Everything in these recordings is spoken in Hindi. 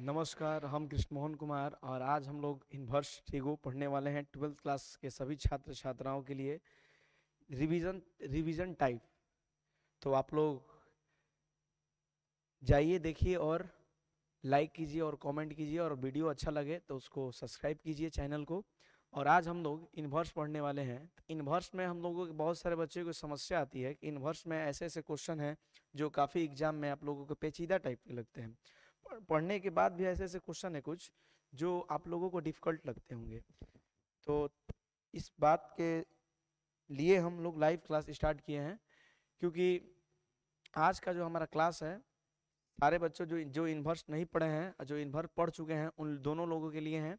नमस्कार, हम कृष्ण मोहन कुमार और आज हम लोग इन्वर्स ट्रिगो पढ़ने वाले हैं 12th क्लास के सभी छात्र छात्राओं के लिए रिवीजन रिवीजन टाइप। तो आप लोग जाइए, देखिए और लाइक कीजिए और कमेंट कीजिए, और वीडियो अच्छा लगे तो उसको सब्सक्राइब कीजिए चैनल को। और आज हम लोग इन्वर्स पढ़ने वाले हैं। इन्वर्स में हम लोगों के बहुत सारे बच्चों को समस्या आती है कि इन्वर्स में ऐसे ऐसे क्वेश्चन हैं जो काफ़ी एग्जाम में आप लोगों को पेचीदा टाइप के लगते हैं। पढ़ने के बाद भी ऐसे ऐसे क्वेश्चन है कुछ जो आप लोगों को डिफिकल्ट लगते होंगे। तो इस बात के लिए हम लोग लाइव क्लास स्टार्ट किए हैं, क्योंकि आज का जो हमारा क्लास है, सारे बच्चों जो जो इन्वर्स नहीं पढ़े हैं, जो इन्वर्स पढ़ चुके हैं, उन दोनों लोगों के लिए हैं।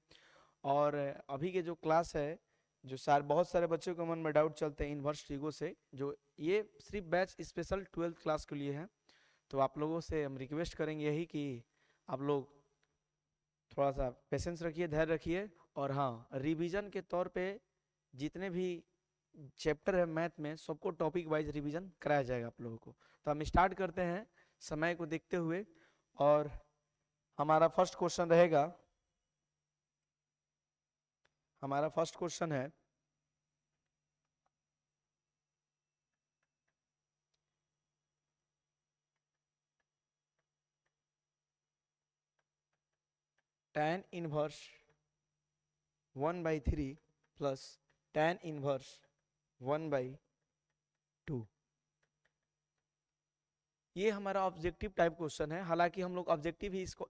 और अभी के जो क्लास है, जो बहुत सारे बच्चों के मन में डाउट चलते हैं इन्वर्स ट्रिगो से, जो ये सिर्फ बैच स्पेशल 12th क्लास के लिए है। तो आप लोगों से हम रिक्वेस्ट करेंगे यही कि आप लोग थोड़ा सा पेशेंस रखिए, धैर्य रखिए। और हाँ, रिवीजन के तौर पे जितने भी चैप्टर है मैथ में, सबको टॉपिक वाइज रिवीजन कराया जाएगा आप लोगों को। तो हम स्टार्ट करते हैं समय को देखते हुए। और हमारा फर्स्ट क्वेश्चन रहेगा, हमारा फर्स्ट क्वेश्चन है tan inverse 1/3 plus tan inverse 1/2। ये हमारा ऑब्जेक्टिव टाइप क्वेश्चन है। हालांकि हम लोग ऑब्जेक्टिव ही इसको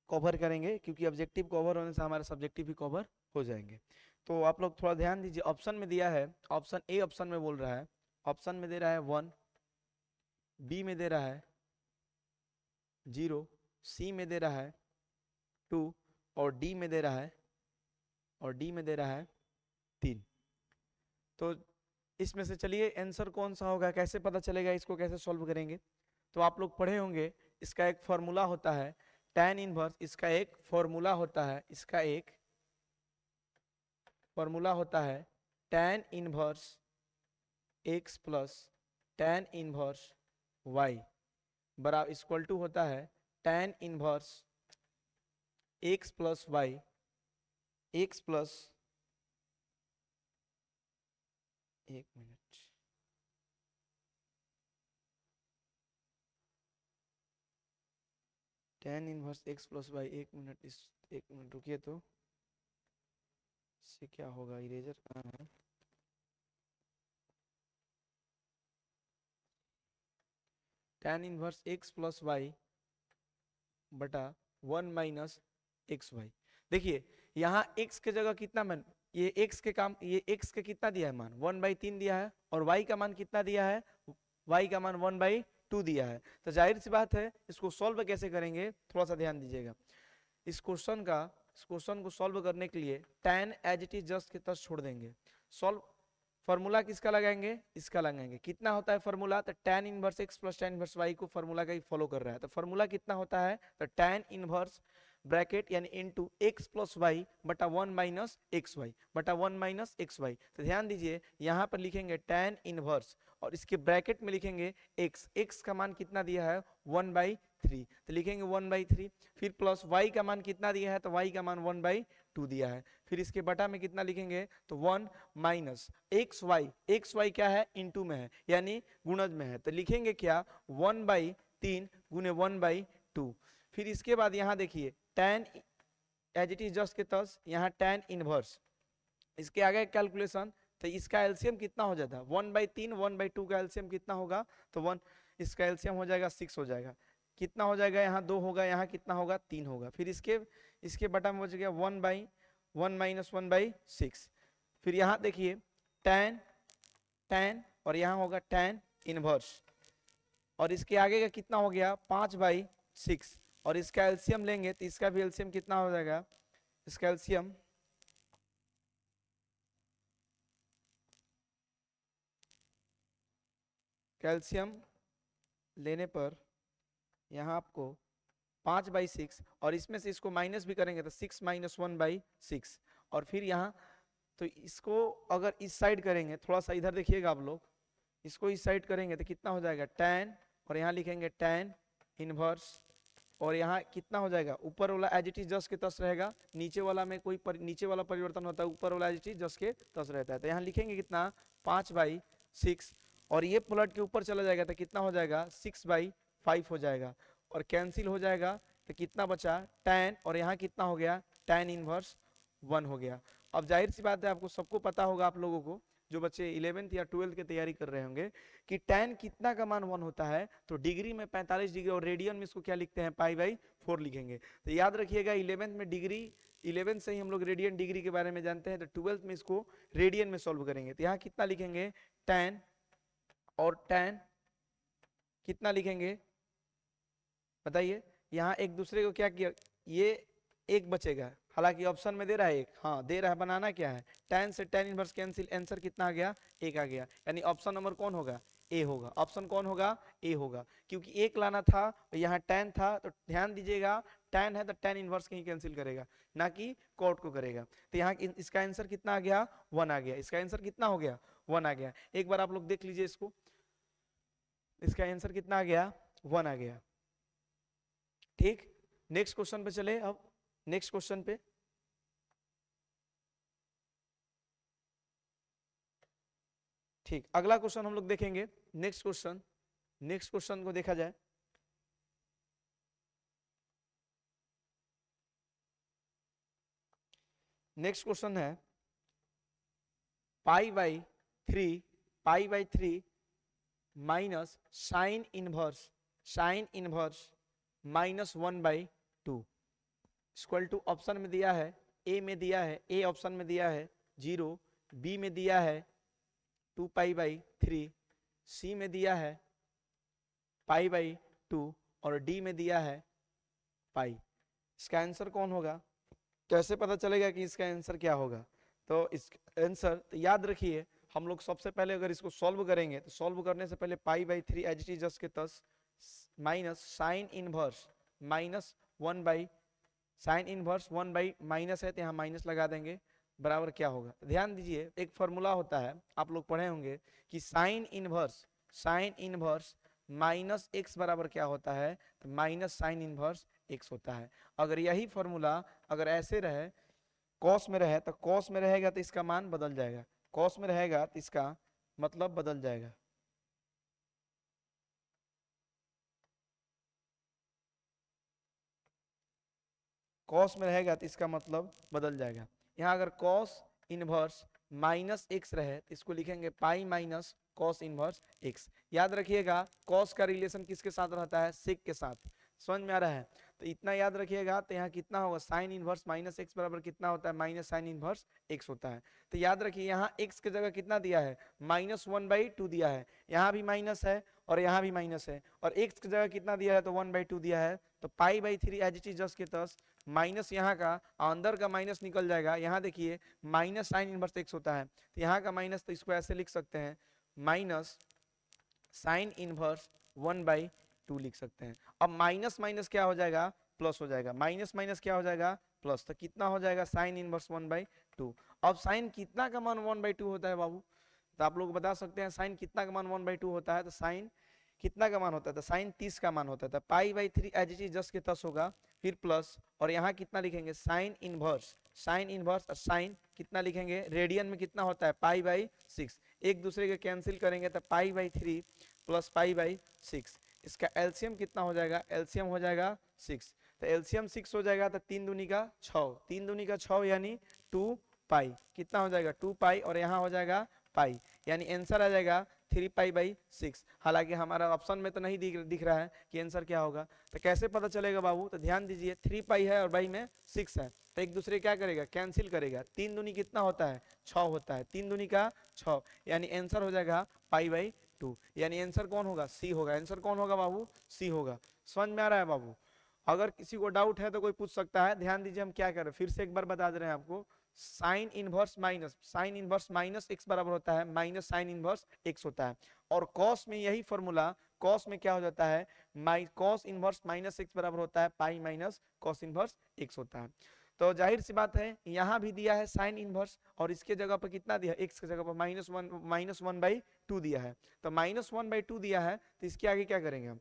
कवर करेंगे, क्योंकि ऑब्जेक्टिव कवर होने से हमारे सब्जेक्टिव भी कवर हो जाएंगे। तो आप लोग थोड़ा ध्यान दीजिए। ऑप्शन में दिया है, ऑप्शन ए ऑप्शन में बोल रहा है, ऑप्शन में दे रहा है 1, बी में दे रहा है 0, सी में दे रहा है 2, और डी में दे रहा है 3। तो इसमें से चलिए आंसर कौन सा होगा, कैसे पता चलेगा, इसको कैसे सॉल्व करेंगे। तो आप लोग पढ़े होंगे, इसका एक फॉर्मूला होता है tan इनवर्स, इसका एक फॉर्मूला होता है, इसका एक फॉर्मूला होता है tan inverse x plus tan inverse y बराबर इक्वल टू होता है tan inverse x plus y, x plus, एक minute, tan inverse x plus y, एक मिनट, इस एक मिनट रुकिए। तो इससे क्या होगा, इरेजर कहाँ है। tan inverse x plus y बटा 1 माइनस एक्स वाई। देखिए यहाँ x के जगह कितना मान, ये x के काम, ये x के कितना दिया है मान 1/3 दिया है, और y का मान कितना दिया है, y का मान 1/2 दिया है। तो जाहिर सी बात है, इसको सॉल्व कैसे करेंगे, थोड़ा सा ध्यान दीजिएगा। इस क्वेश्चन को सॉल्व करने के लिए tan as it is just के तस छोड़ देंगे। सॉल्व फॉर्मूला किसका लगाएंगे, इसका लगाएंगे। कितना होता है फॉर्मूला, तो tan inverse x plus tan inverse y को फॉर्मूला का ही फॉलो कर रहा है। तो फॉर्मूला कितना होता है, तो tan इनवर्स ब्रैकेट यानी इनटू x प्लस वाई बटा 1 माइनस एक्स वाई बटा 1 माइनस एक्स वाई। तो ध्यान दीजिए, यहाँ पर लिखेंगे tan इनवर्स और इसके ब्रैकेट में लिखेंगे x का मान कितना दिया है 1/3, तो लिखेंगे 1/3। फिर प्लस y का मान कितना दिया है, तो y का मान 1/2 दिया है। फिर इसके बटा में कितना लिखेंगे, तो 1 माइनस एक्स वाई क्या है, इनटू में है यानी गुणज में है, तो लिखेंगे क्या 1/3 गुने 1/2। फिर इसके बाद यहाँ देखिए tan as it is just के तस, यहाँ tan इनवर्स, इसके आगे कैलकुलेशन, तो इसका एलसीएम कितना हो जाता है 1/3 1/2 का एलसीएम कितना होगा, तो 1, इसका एलसीएम हो जाएगा 6 हो जाएगा। कितना हो जाएगा, यहाँ 2 होगा, यहाँ कितना होगा 3 होगा। फिर इसके बटा में बच गया 1/1 माइनस 1/6। फिर यहाँ देखिए tan और यहाँ होगा tan इनवर्स, और इसके आगे का कितना हो गया 5/6, और इसका एलसीएम लेंगे तो इसका भी एलसीएम कितना हो जाएगा, इसका एलसीएम कैल्शियम लेने पर यहाँ आपको 5/6, और इसमें से इसको माइनस भी करेंगे तो 6 माइनस 1/6। और फिर यहाँ तो इसको अगर इस साइड करेंगे, थोड़ा सा इधर देखिएगा आप लोग, इसको इस साइड करेंगे तो कितना हो जाएगा tan, और यहाँ लिखेंगे tan इनवर्स और यहाँ कितना हो जाएगा, ऊपर वाला एज इट इज जस के तस रहेगा, नीचे वाला में कोई नीचे वाला परिवर्तन होता है, ऊपर वाला एज इट इज जस के तस रहता है। तो यहाँ लिखेंगे कितना 5/6 और ये पलट के ऊपर चला जाएगा तो कितना हो जाएगा 6/5 हो जाएगा और कैंसिल हो जाएगा तो कितना बचा tan और यहाँ कितना हो गया tan इनवर्स 1 हो गया। अब जाहिर सी बात है आपको सबको पता होगा, आप लोगों को जो बच्चे 11th या 12th की तैयारी कर रहे होंगे कि tan कितना का मान 1 होता है, तो डिग्री में 45 डिग्री और रेडियन में इसको क्या लिखते हैं π/4 लिखेंगे। तो याद रखिएगा 11th में डिग्री 11th से ही हम लोग रेडियन डिग्री के बारे में जानते हैं, तो 12th में इसको रेडियन में सॉल्व करेंगे। तो यहाँ कितना लिखेंगे tan और tan कितना लिखेंगे बताइए। यहाँ एक दूसरे को क्या किया, ये एक बचेगा, हालांकि ऑप्शन में दे रहा है एक, हाँ दे रहा है, बनाना क्या है tan से tan इनवर्स कैंसिल, आंसर कितना आ गया 1 आ गया, यानी ऑप्शन नंबर कौन होगा ए होगा। ऑप्शन कौन होगा ए होगा, क्योंकि एक लाना था यहाँ tan था, तो ध्यान दीजिएगा tan है तो tan इनवर्स कहीं कैंसिल करेगा ना कि कॉट को करेगा। तो यहाँ इसका आंसर कितना आ गया 1 आ गया, इसका आंसर कितना हो गया 1 आ गया। एक बार आप लोग देख लीजिए इसको, इसका आंसर कितना आ गया 1 आ गया। ठीक, नेक्स्ट क्वेश्चन पे चले। अब नेक्स्ट क्वेश्चन पे ठीक, अगला क्वेश्चन हम लोग देखेंगे। नेक्स्ट क्वेश्चन को देखा जाए। नेक्स्ट क्वेश्चन है pi by three minus sine inverse -1/2 equal to, option में दिया है ए में दिया है, ए ऑप्शन में दिया है 0, बी में दिया है 2π/3, सी में दिया है π/2 और डी में दिया है पाई। इसका आंसर कौन होगा, कैसे पता चलेगा कि इसका आंसर क्या होगा। तो इसका आंसर तो याद रखिए, हम लोग सबसे पहले अगर इसको सॉल्व करेंगे तो सॉल्व करने से पहले π/3 एज इट इज जस्ट के तस minus sine inverse -1 sign inverse 1 minus है तो यहाँ माइनस लगा देंगे, बराबर क्या होगा। ध्यान दीजिए एक फॉर्मूला होता है, आप लोग पढ़े होंगे कि साइन इनवर्स माइनस एक्स बराबर क्या होता है, तो माइनस साइन इनवर्स एक्स होता है। अगर यही फॉर्मूला अगर ऐसे रहे कॉस में रहे, तो कॉस में रहेगा तो इसका मान बदल जाएगा, कॉस में रहेगा तो इसका मतलब बदल जाएगा। कॉस में रहेगा तो इसका मतलब बदल जाएगा। यहाँ अगर कॉस इनवर्स माइनस एक्स रहे तो इसको लिखेंगे पाई माइनस कॉस इनवर्स एक्स। याद रखिएगा कॉस का रिलेशन किसके साथ रहता है, सेक के साथ, समझ में आ रहा है। तो इतना याद रखिएगा। तो यहाँ कितना होगा साइन इनवर्स माइनस एक्स बराबर कितना होता है, माइनस साइन इनवर्स एक्स होता है। तो याद रखिए यहाँ एक्स की जगह कितना दिया है, -1/2 दिया है, यहाँ भी माइनस है और यहाँ भी माइनस है, और एक्स की जगह कितना दिया है तो 1/2 दिया है। तो π/3 एज इट इज जस्ट के तस माइनस यहाँ का अंदर का माइनस निकल जाएगा। यहाँ देखिए माइनस साइन इनवर्स एक्स होता है, तो यहाँ का माइनस, तो इसको ऐसे लिख सकते हैं माइनस साइन इनवर्स 1/2 लिख सकते हैं। अब माइनस माइनस क्या हो जाएगा, प्लस हो जाएगा, माइनस माइनस क्या हो जाएगा, प्लस। तो कितना हो जाएगा साइन इनवर्स 1/2। अब साइन कितना का मान 1/2 होता है बाबू, तो आप लोग बता सकते हैं साइन कितना का मान 1/2 होता है। तो साइन कितना का मान होता है, तो साइन 30 का मान होता है। π/3 एज इट इज जस्ट के तस होगा, फिर प्लस, और यहाँ कितना लिखेंगे साइन इनवर्स और साइन कितना लिखेंगे, रेडियन में कितना होता है π/6, एक दूसरे के कैंसिल करेंगे तो π/3 प्लस π/6। इसका एलसीएम कितना हो जाएगा, एलसीएम हो जाएगा 6। तो एलसीएम 6 हो जाएगा तो 3 दूनी का 6, 3 दूनी का 6 यानी 2π, कितना हो जाएगा 2π, और यहाँ हो जाएगा पाई, यानी आंसर आ जाएगा 3π/6। हालांकि हमारा ऑप्शन में तो नहीं दिख रहा है कि आंसर क्या होगा। तो कैसे पता चलेगा बाबू, तो ध्यान दीजिए 3π है और बाई में 6 है, तो एक दूसरे क्या करेगा कैंसिल करेगा। 3 दूनी कितना होता है 6 होता है, 3 दूनी का 6, यानी आंसर हो जाएगा π/2, यानी आंसर कौन होगा सी होगा। आंसर कौन होगा बाबू, सी होगा। समझ में आ रहा है बाबू। अगर किसी को डाउट है तो कोई पूछ सकता है। ध्यान दीजिए हम क्या कर रहे हैं, फिर से एक बार बता दे रहे हैं आपको। साइन इनवर्स माइनस एक्स बराबर होता है माइनस साइन इनवर्स एक्स होता है, और कॉस में यही फॉर्मूला, कॉस में क्या हो जाता है कॉस इनवर्स माइनस एक्स बराबर होता है pi minus cos inverse x होता है। तो जाहिर सी बात है यहाँ भी दिया है साइन इनवर्स, और इसके जगह पर कितना दिया, एक्स की जगह पर -1/2 दिया है। तो -1/2 दिया है, तो इसके आगे क्या करेंगे हम,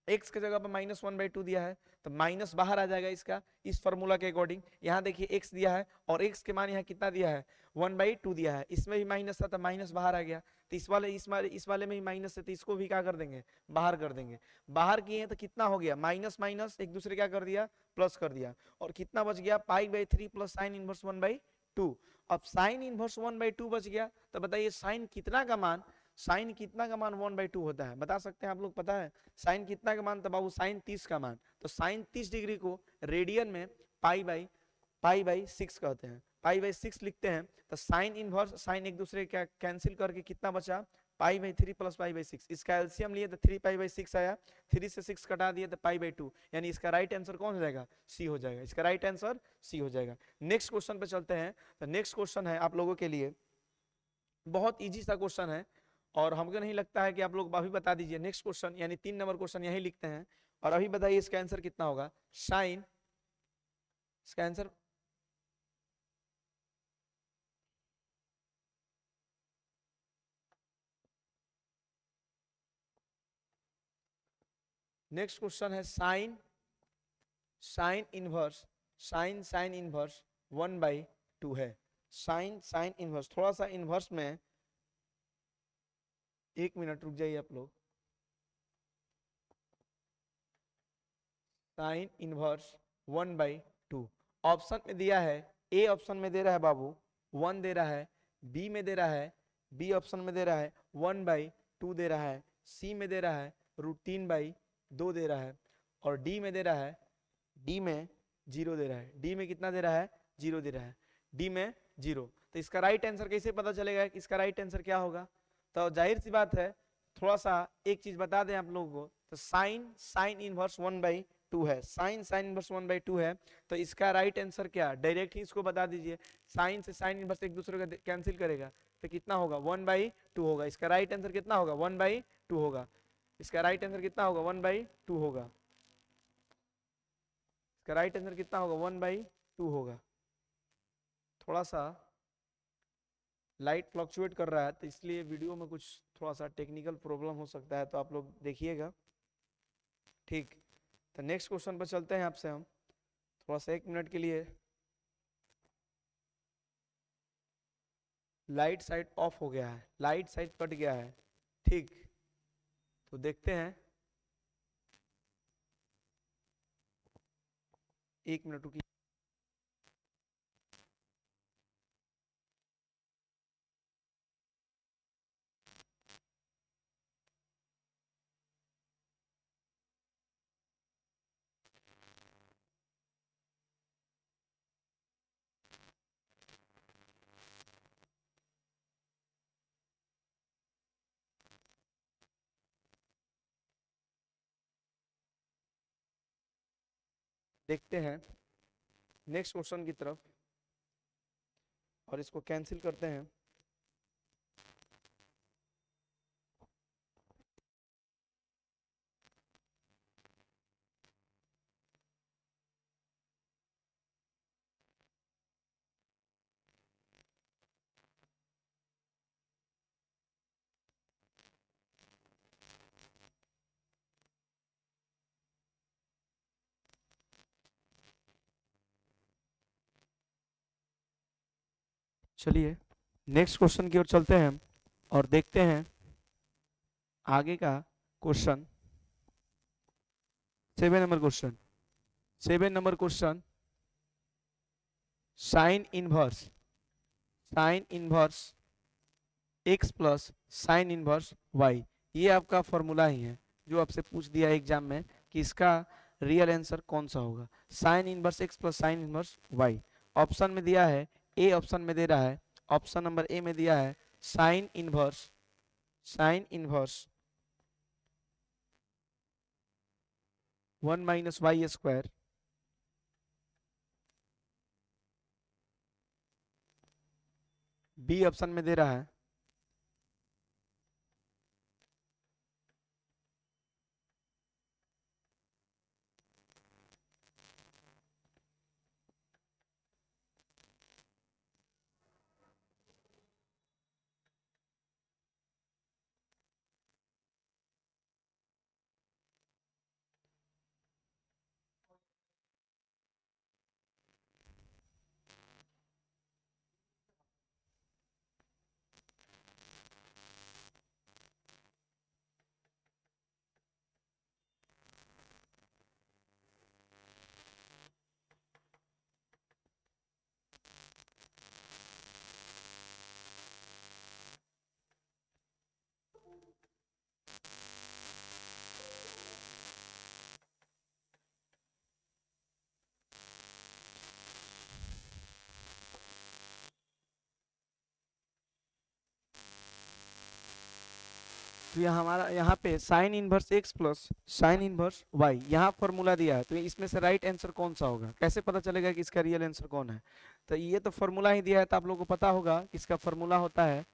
x के जगह पर -1/2 दिया है तो माइनस बाहर आ जाएगा इसका, इस फॉर्मूला के अकॉर्डिंग। यहाँ देखिए x दिया है और x के मान यहाँ कितना दिया है 1/2 दिया है, इसमें भी माइनस था तो माइनस बाहर आ गया, तो इस वाले में ही माइनस है तो इसको भी क्या कर देंगे, बाहर कर देंगे। बाहर किए हैं तो कितना हो गया, माइनस माइनस एक दूसरे क्या कर दिया, प्लस कर दिया, और कितना बच गया π/3 प्लस साइन इनवर्स 1/2। अब साइन इनवर्स 1/2 बच गया, तो बताइए साइन कितना का मान, साइन कितना का मान 1/2 होता है, बता सकते हैं आप लोग, पता है साइन कितना का मान, तो बाबू साइन 30 का मान। तो साइन 30 डिग्री को रेडियन में π/6 कहते हैं, π/6 लिखते हैं। तो साइन इनवर्स साइन एक दूसरे का कैंसिल करके कितना बचा, π/3 प्लस π/6, इसका एलसीएम लिए तो 3π/6 आया, 3 से 6 कटा दिए तो π/2, यानी इसका राइट आंसर कौन हो जाएगा, सी हो जाएगा, इसका राइट आंसर सी हो जाएगा। नेक्स्ट क्वेश्चन पे चलते हैं। तो नेक्स्ट क्वेश्चन है आप लोगों के लिए बहुत इजी सा क्वेश्चन है, और हमको नहीं लगता है कि आप लोग अभी बता दीजिए। नेक्स्ट क्वेश्चन यानी 3 नंबर क्वेश्चन यही लिखते हैं, और अभी बताइए इसका आंसर कितना होगा, साइन, इसका आंसर नेक्स्ट क्वेश्चन है sine, sine inverse, sine inverse 1/2 है। साइन साइन इनवर्स, थोड़ा सा इनवर्स में 1 मिनट रुक जाइए आप लोग। साइन इनवर्स 1/2 ऑप्शन में दिया है, ए ऑप्शन में दे रहा है बाबू 1 दे रहा है, बी में दे रहा है, बी ऑप्शन में दे रहा है 1/2 दे रहा है, सी में दे रहा है √3/2 दे रहा है, और डी में दे रहा है, डी में 0 दे रहा है, डी में कितना दे रहा है, 0 दे रहा है, डी में 0। तो इसका राइट आंसर कैसे पता चलेगा कि इसका राइट आंसर क्या होगा, तो जाहिर सी बात है, थोड़ा सा एक चीज बता दें आप लोगों को, तो साइन साइन इनवर्स 1/2 है, साइन साइन इनवर्स 1/2 है, तो इसका राइट आंसर क्या, डायरेक्ट ही इसको बता दीजिए। साइन से साइन इनवर्स एक दूसरे का कैंसिल करेगा तो कितना होगा 1/2 होगा, इसका राइट आंसर कितना होगा 1/2 होगा, इसका राइट आंसर कितना होगा 1/2 होगा, इसका राइट आंसर कितना होगा 1/2 होगा। थोड़ा सा लाइट फ्लक्चुएट कर रहा है तो इसलिए वीडियो में कुछ थोड़ा सा टेक्निकल प्रॉब्लम हो सकता है, तो आप लोग देखिएगा, ठीक। तो नेक्स्ट क्वेश्चन पर चलते हैं आपसे हम, थोड़ा सा 1 मिनट के लिए लाइट साइड ऑफ हो गया है, लाइट साइड कट गया है, ठीक। तो देखते हैं, 1 मिनट रुकिए। देखते हैं नेक्स्ट क्वेश्चन की तरफ, और इसको कैंसिल करते हैं। चलिए नेक्स्ट क्वेश्चन की ओर चलते हैं और देखते हैं आगे का question. 7 number question, 7 number question, sign inverse, sine inverse x plus sine inverse y, ये आपका फॉर्मूला ही है जो आपसे पूछ दिया एग्जाम में कि इसका रियल आंसर कौन सा होगा। Sign inverse x plus sine inverse y, option में दिया है, ए ऑप्शन में दे रहा है, ऑप्शन नंबर ए में दिया है sine inverse, sine inverse 1 minus Y square, B option में दे रहा है तो यहाँ हमारा यहाँ पे sine inverse x plus sine inverse Y, यहाँ फॉर्मूला दिया है, तो इसमें से राइट आंसर कौन सा होगा? कैसे पता चलेगा कि इसका रियल आंसर कौन है? तो ये तो फॉर्मूला ही दिया है, तो आप लोगों को पता होगा इसका फॉर्मूला होता है,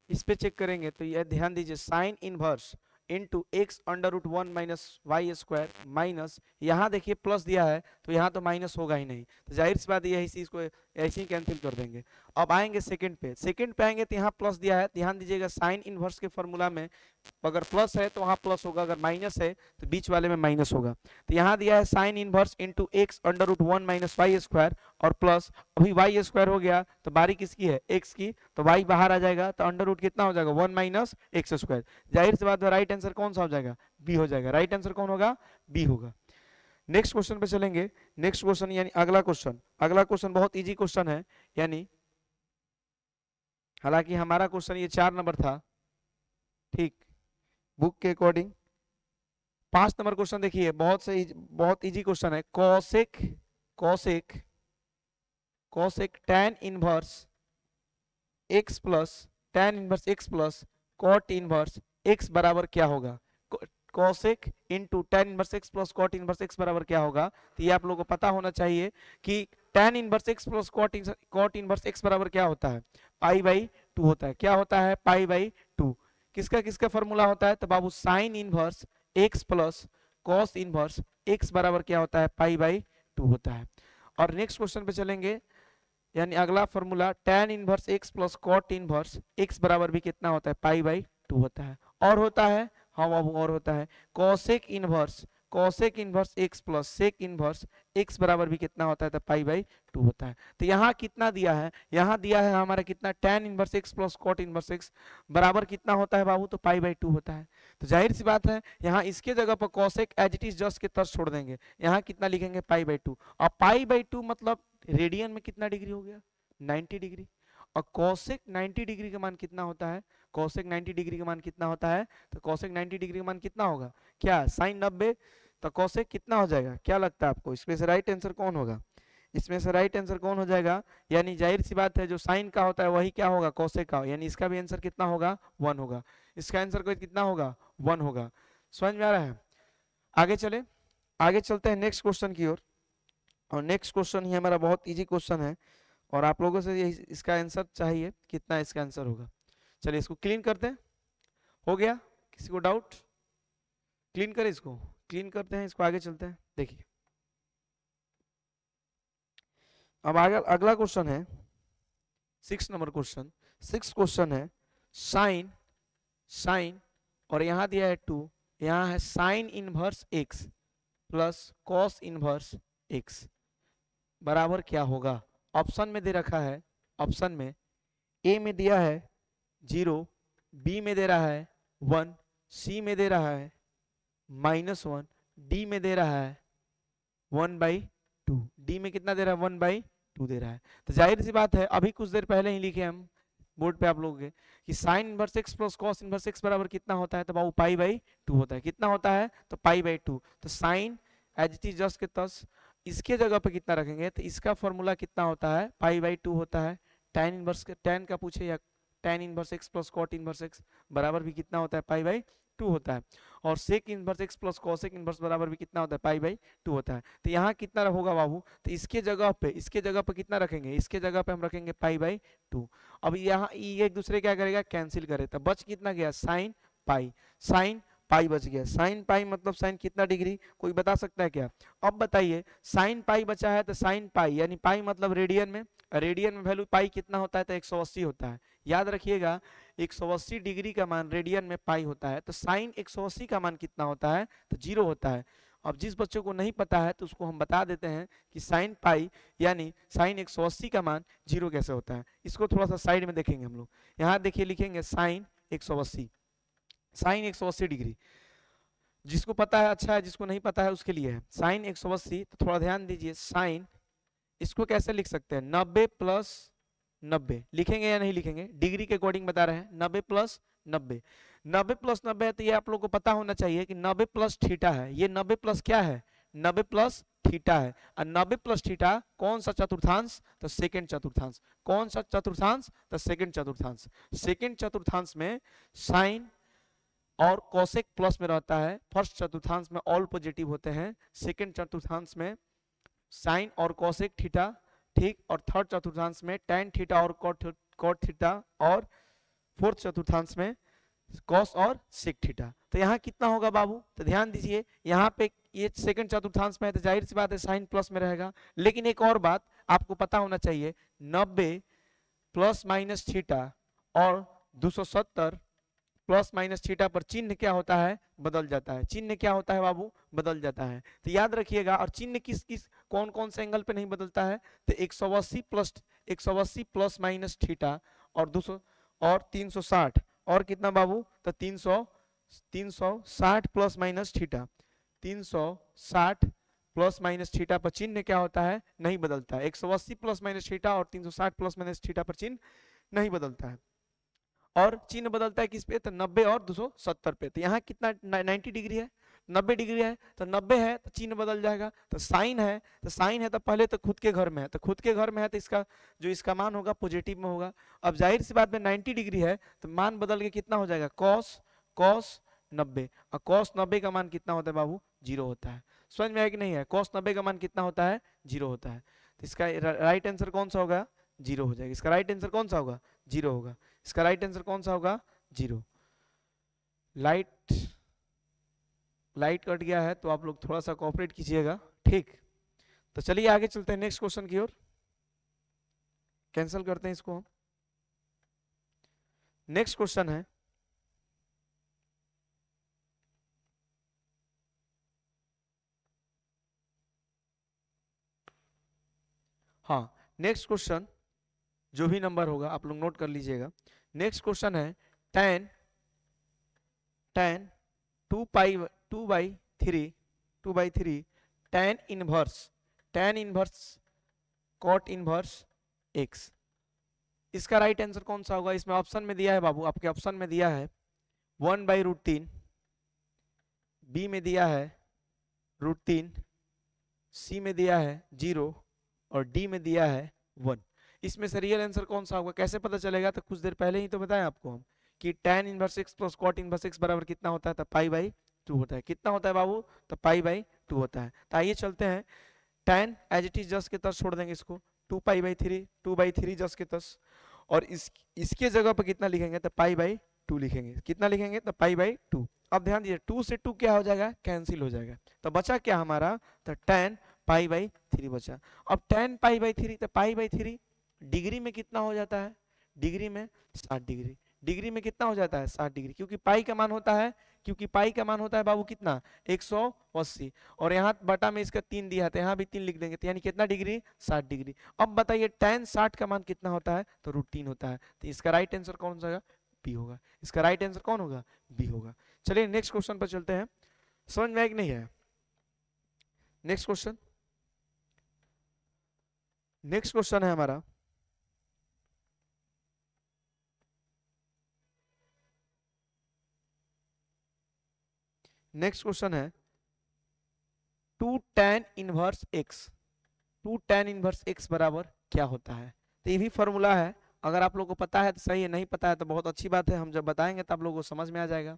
इस पे चेक करेंगे तो ये ध्यान दीजिए, sine inverse into x under root 1 minus Y square minus, यहाँ देखिए प्लस दिया है तो यहाँ तो माइनस होगा ही नहीं, तो जाहिर सी बात है यही चीज को ऐसे ही कैंसिल कर देंगे। अब आएंगे सेकंड पे आएंगे तो यहाँ प्लस दिया है, ध्यान दीजिएगा साइन इनवर्स के फॉर्मूला में अगर प्लस है तो वहाँ प्लस होगा, अगर माइनस है तो बीच वाले में माइनस होगा। तो यहाँ दिया है sine inverse into x under root 1 minus Y square और प्लस, अभी वाई स्क्वायर हो गया तो बारी किसकी है? एक्स की, तो वाई बाहर आ जाएगा तो अंडर रूट कितना हो जाएगा? 1 माइनस एक्स स्क्वायर। जाहिर सी बात है राइट आंसर कौन सा हो जाएगा? बी हो जाएगा। राइट आंसर कौन होगा? बी होगा। नेक्स्ट क्वेश्चन पे चलेंगे। नेक्स्ट क्वेश्चन यानी अगला क्वेश्चन बहुत इजी क्वेश्चन है, यानी हालांकि हमारा क्वेश्चन ये 4 नंबर था, ठीक, बुक के अकॉर्डिंग 5 नंबर क्वेश्चन देखिए, बहुत इजी क्वेश्चन है। Cosec tan inverse x plus cot inverse x बराबर क्या होगा? Cosec into tan inverse x plus cot inverse x बराबर क्या होगा? तो ये आप लोगों को पता होना चाहिए कि tan inverse x plus cot inverse x बराबर क्या होता है? पाई/2 होता है। क्या होता है? पाई/2। किसका फॉर्मूला होता है? तो बाबू sine inverse x plus cos inverse x बराबर क्या होता है? पाई/2 होता है। और नेक्स्ट क्वेश्चन पे चलेंगे, यानी अगला formula tan inverse x plus cot inverse x बराबर भी कितना होता है? पाई/2 होता है। और होता है, हाँ बाबू और होता है, cosec inverse x plus sec inverse x बराबर भी कितना होता है? तो पाई/2 होता है। तो यहाँ कितना दिया है? यहाँ दिया है हमारा कितना? tan inverse x plus cot inverse x बराबर कितना होता है बाबू? तो पाई/2 होता है। तो जाहिर सी बात है यहाँ इसके जगह पर cosec as it is just के तरह छोड़ देंगे, यहाँ कितना लिखेंगे? पाई/2। और पाई/2 मतलब रेडियन में कितना डिग्री हो गया? 90 डिग्री। और कॉसेक 90 डिग्री का मान कितना होता है? कॉसेक 90 डिग्री का मान कितना होता है? तो कॉसेक 90 डिग्री का मान कितना होगा? क्या साइन 90, तो कॉसेक कितना हो जाएगा? क्या लगता है आपको इसमें से राइट आंसर कौन होगा? इसमें से राइट आंसर कौन हो जाएगा? यानी जाहिर सी बात है जो साइन का होता है वही क्या होगा? कॉसेक का, यानी इसका भी आंसर कितना होगा? 1 होगा। इसका आंसर को कितना होगा? 1 होगा। समझ में आ रहा है? आगे चलते हैं नेक्स्ट क्वेश्चन की ओर। और नेक्स्ट क्वेश्चन ही हमारा बहुत इजी क्वेश्चन है और आप लोगों से इसका आंसर चाहिए, कितना इसका आंसर होगा। चलिए इसको क्लीन करते हैं। हो गया? किसी को डाउट? क्लीन करें, इसको क्लीन करते हैं, इसको आगे चलते हैं। देखिए अब अगला क्वेश्चन है 6 नंबर क्वेश्चन। 6 क्वेश्चन है साइन और यहाँ दिया है 2, यहाँ है sine inverse x plus cos inverse x बराबर क्या होगा? ऑप्शन में दे रखा है, ऑप्शन में ए में दिया है 0, बी में दे रहा है 1, सी में दे रहा है -1, डी में दे रहा है 1/2। डी में कितना दे रहा है? 1/2 दे रहा है। तो जाहिर सी बात है अभी कुछ देर पहले ही लिखे हम बोर्ड पे आप लोगों के कि sine inverse x plus cos inverse x बराबर कितना होता है? तो बाबू पाई/2 होता है। कितना होता है? तो पाई/2। तो sine as it is just के तस इसके जगह पे कितना रखेंगे? तो इसका फॉर्मूला कितना होता है? पाई/2 होता है। tan का पूछे या tan inverse x plus cot inverse x बराबर भी कितना होता है? पाई/2 होता है। और sec inverse x plus cosec inverse बराबर भी कितना होता है? पाई/2 होता है। तो यहाँ कितना होगा बाबू? तो इसके जगह पे कितना रखेंगे? इसके जगह पे हम रखेंगे पाई/2। अब यहाँ एक दूसरे क्या करेगा? कैंसिल करे, तो बच कितना गया? साइन पाई बच गया। साइन पाई मतलब साइन कितना डिग्री? कोई बता सकता है क्या? अब बताइए, साइन पाई बचा है तो साइन पाई यानी पाई मतलब रेडियन में वैल्यू पाई कितना होता है? तो 180 होता है। याद रखिएगा 180 डिग्री का मान रेडियन में पाई होता है। तो साइन 180 का मान कितना होता है? तो 0 होता है। अब जिस बच्चों को नहीं पता है तो उसको हम बता देते हैं कि साइन पाई यानी साइन 180 का मान 0 कैसे होता है। इसको थोड़ा सा साइड में देखेंगे हम लोग। यहाँ देखिए लिखेंगे साइन 180 डिग्री। जिसको पता है अच्छा है, जिसको नहीं पता है उसके लिए है साइन 180। तो थोड़ा ध्यान दीजिए, साइन इसको कैसे लिख सकते हैं? 90 प्लस 90 लिखेंगे या नहीं लिखेंगे? डिग्री के अकॉर्डिंग बता रहे हैं। 90 प्लस 90 है। तो ये आप लोग को पता होना चाहिए कि 90 प्लस थीटा है। ये 90 प्लस क्या है? 90 प्लस थीटा है। और 90 प्लस थीटा कौन सा चतुर्थांश? तो सेकंड चतुर्थांश। कौन सा चतुर्थांश? तो सेकंड चतुर्थांश। सेकंड चतुर्थांश में साइन और कोसेक प्लस में रहता है। फर्स्ट चतुर्थांश में ऑल पॉजिटिव होते हैं, सेकंड चतुर्थांश में साइन और कोसेक थीटा, ठीक, और थर्ड चतुर्थांश में टैन थीटा और कॉट थीटा, और फोर्थ चतुर्थांश में कॉस और सेक थीटा। तो यहाँ कितना होगा बाबू, तो ध्यान दीजिए यहाँ पे ये सेकंड चतुर्थांश में है तो जाहिर सी बात है साइन प्लस में रहेगा। लेकिन एक और बात आपको पता होना चाहिए, 90 प्लस माइनस थीटा और 270 प्लस माइनस थीटा पर चिन्ह क्या होता है, बदल जाता है। चिन्ह क्या होता है बाबू, बदल जाता है। तो याद रखिएगा, और चिन्ह किस किस कौन कौन से एंगल पे नहीं बदलता है, तो 180 प्लस माइनस थीटा और 200 और 360 और कितना बाबू, तो 360 plus minus theta, 360 plus minus theta पर चिन्ह क्या होता है, नहीं बदलता है। 180 प्लस माइनस थीटा और 360 प्लस माइनस थीटा पर चिन्ह नहीं बदलता है। और चिन्ह बदलता है किस पे, तो 90 और 270 पे। तो यहाँ कितना 90 डिग्री है, 90 डिग्री है, तो 90 है तो चिन्ह बदल जाएगा। तो साइन है, तो पहले तो खुद के घर में है, तो खुद के घर में है तो इसका जो इसका मान होगा पॉजिटिव में होगा। अब जाहिर सी बात में 90 डिग्री है तो मान बदल के कितना हो जाएगा, कॉस 90, और कॉस 90 का मान कितना होता है बाबू, 0 होता है। समझ में आया कि नहीं है, कॉस 90 का मान कितना होता है, 0 होता है। तो इसका राइट आंसर कौन सा होगा, 0 हो जाएगा। इसका राइट आंसर कौन सा होगा, 0 होगा। इसका राइट आंसर कौन सा होगा, 0। लाइट कट गया है तो आप लोग थोड़ा सा कोऑपरेट कीजिएगा, ठीक। तो चलिए आगे चलते हैं नेक्स्ट क्वेश्चन की ओर। कैंसिल करते हैं इसको हम। नेक्स्ट क्वेश्चन है, हाँ नेक्स्ट क्वेश्चन जो भी नंबर होगा आप लोग नोट कर लीजिएगा। नेक्स्ट क्वेश्चन है tan 2 by three tan inverse cot inverse x। इसका राइट आंसर कौन सा होगा, इसमें ऑप्शन में दिया है बाबू, आपके ऑप्शन में दिया है 1/√3, बी में दिया है √3, सी में दिया है 0 और डी में दिया है 1। इसमें से रियल आंसर कौन सा होगा, कैसे पता चलेगा, तो कुछ देर पहले ही तो बताया आपको हम कि tan inverse x plus cot inverse x बराबर कितना होता है, तो π/2 होता है। कितना होता है बाबू, तो π/2 होता है। तो आइए चलते हैं, tan एज इट इज जस के तस छोड़ देंगे इसको, 2π/3 जस के तस, और इसके जगह पर कितना लिखेंगे, तो π/2 लिखेंगे। कितना लिखेंगे, तो π/2। अब ध्यान दीजिए 2 से 2 क्या हो जाएगा, कैंसिल हो जाएगा। तो बचा क्या हमारा, तो tan π/3 बचा। अब tan π/3, तो π/3 डिग्री में कितना हो जाता है, डिग्री में 60 डिग्री, डिग्री में कितना हो जाता है, 60 डिग्री, क्योंकि पाई का मान होता है, बाबू कितना, 180, और यहाँ बटा में इसका 3 दिया है तो यहाँ भी 3 लिख देंगे, तो यानी कितना डिग्री, 60 डिग्री। अब बताइए tan 60 का मान कितना होता है, तो √3 होता है। तो इसका राइट आंसर कौन सा होगा, बी होगा। इसका राइट आंसर कौन होगा, बी होगा। चलिए नेक्स्ट क्वेश्चन पर चलते हैं, समझ में आया कि नहीं है। नेक्स्ट क्वेश्चन है हमारा, नेक्स्ट क्वेश्चन है 2 tan इनवर्स x बराबर क्या होता है। तो ये भी फॉर्मूला है, अगर आप लोगों को पता है तो सही है, नहीं पता है तो बहुत अच्छी बात है, हम जब बताएंगे तो आप लोगों को समझ में आ जाएगा।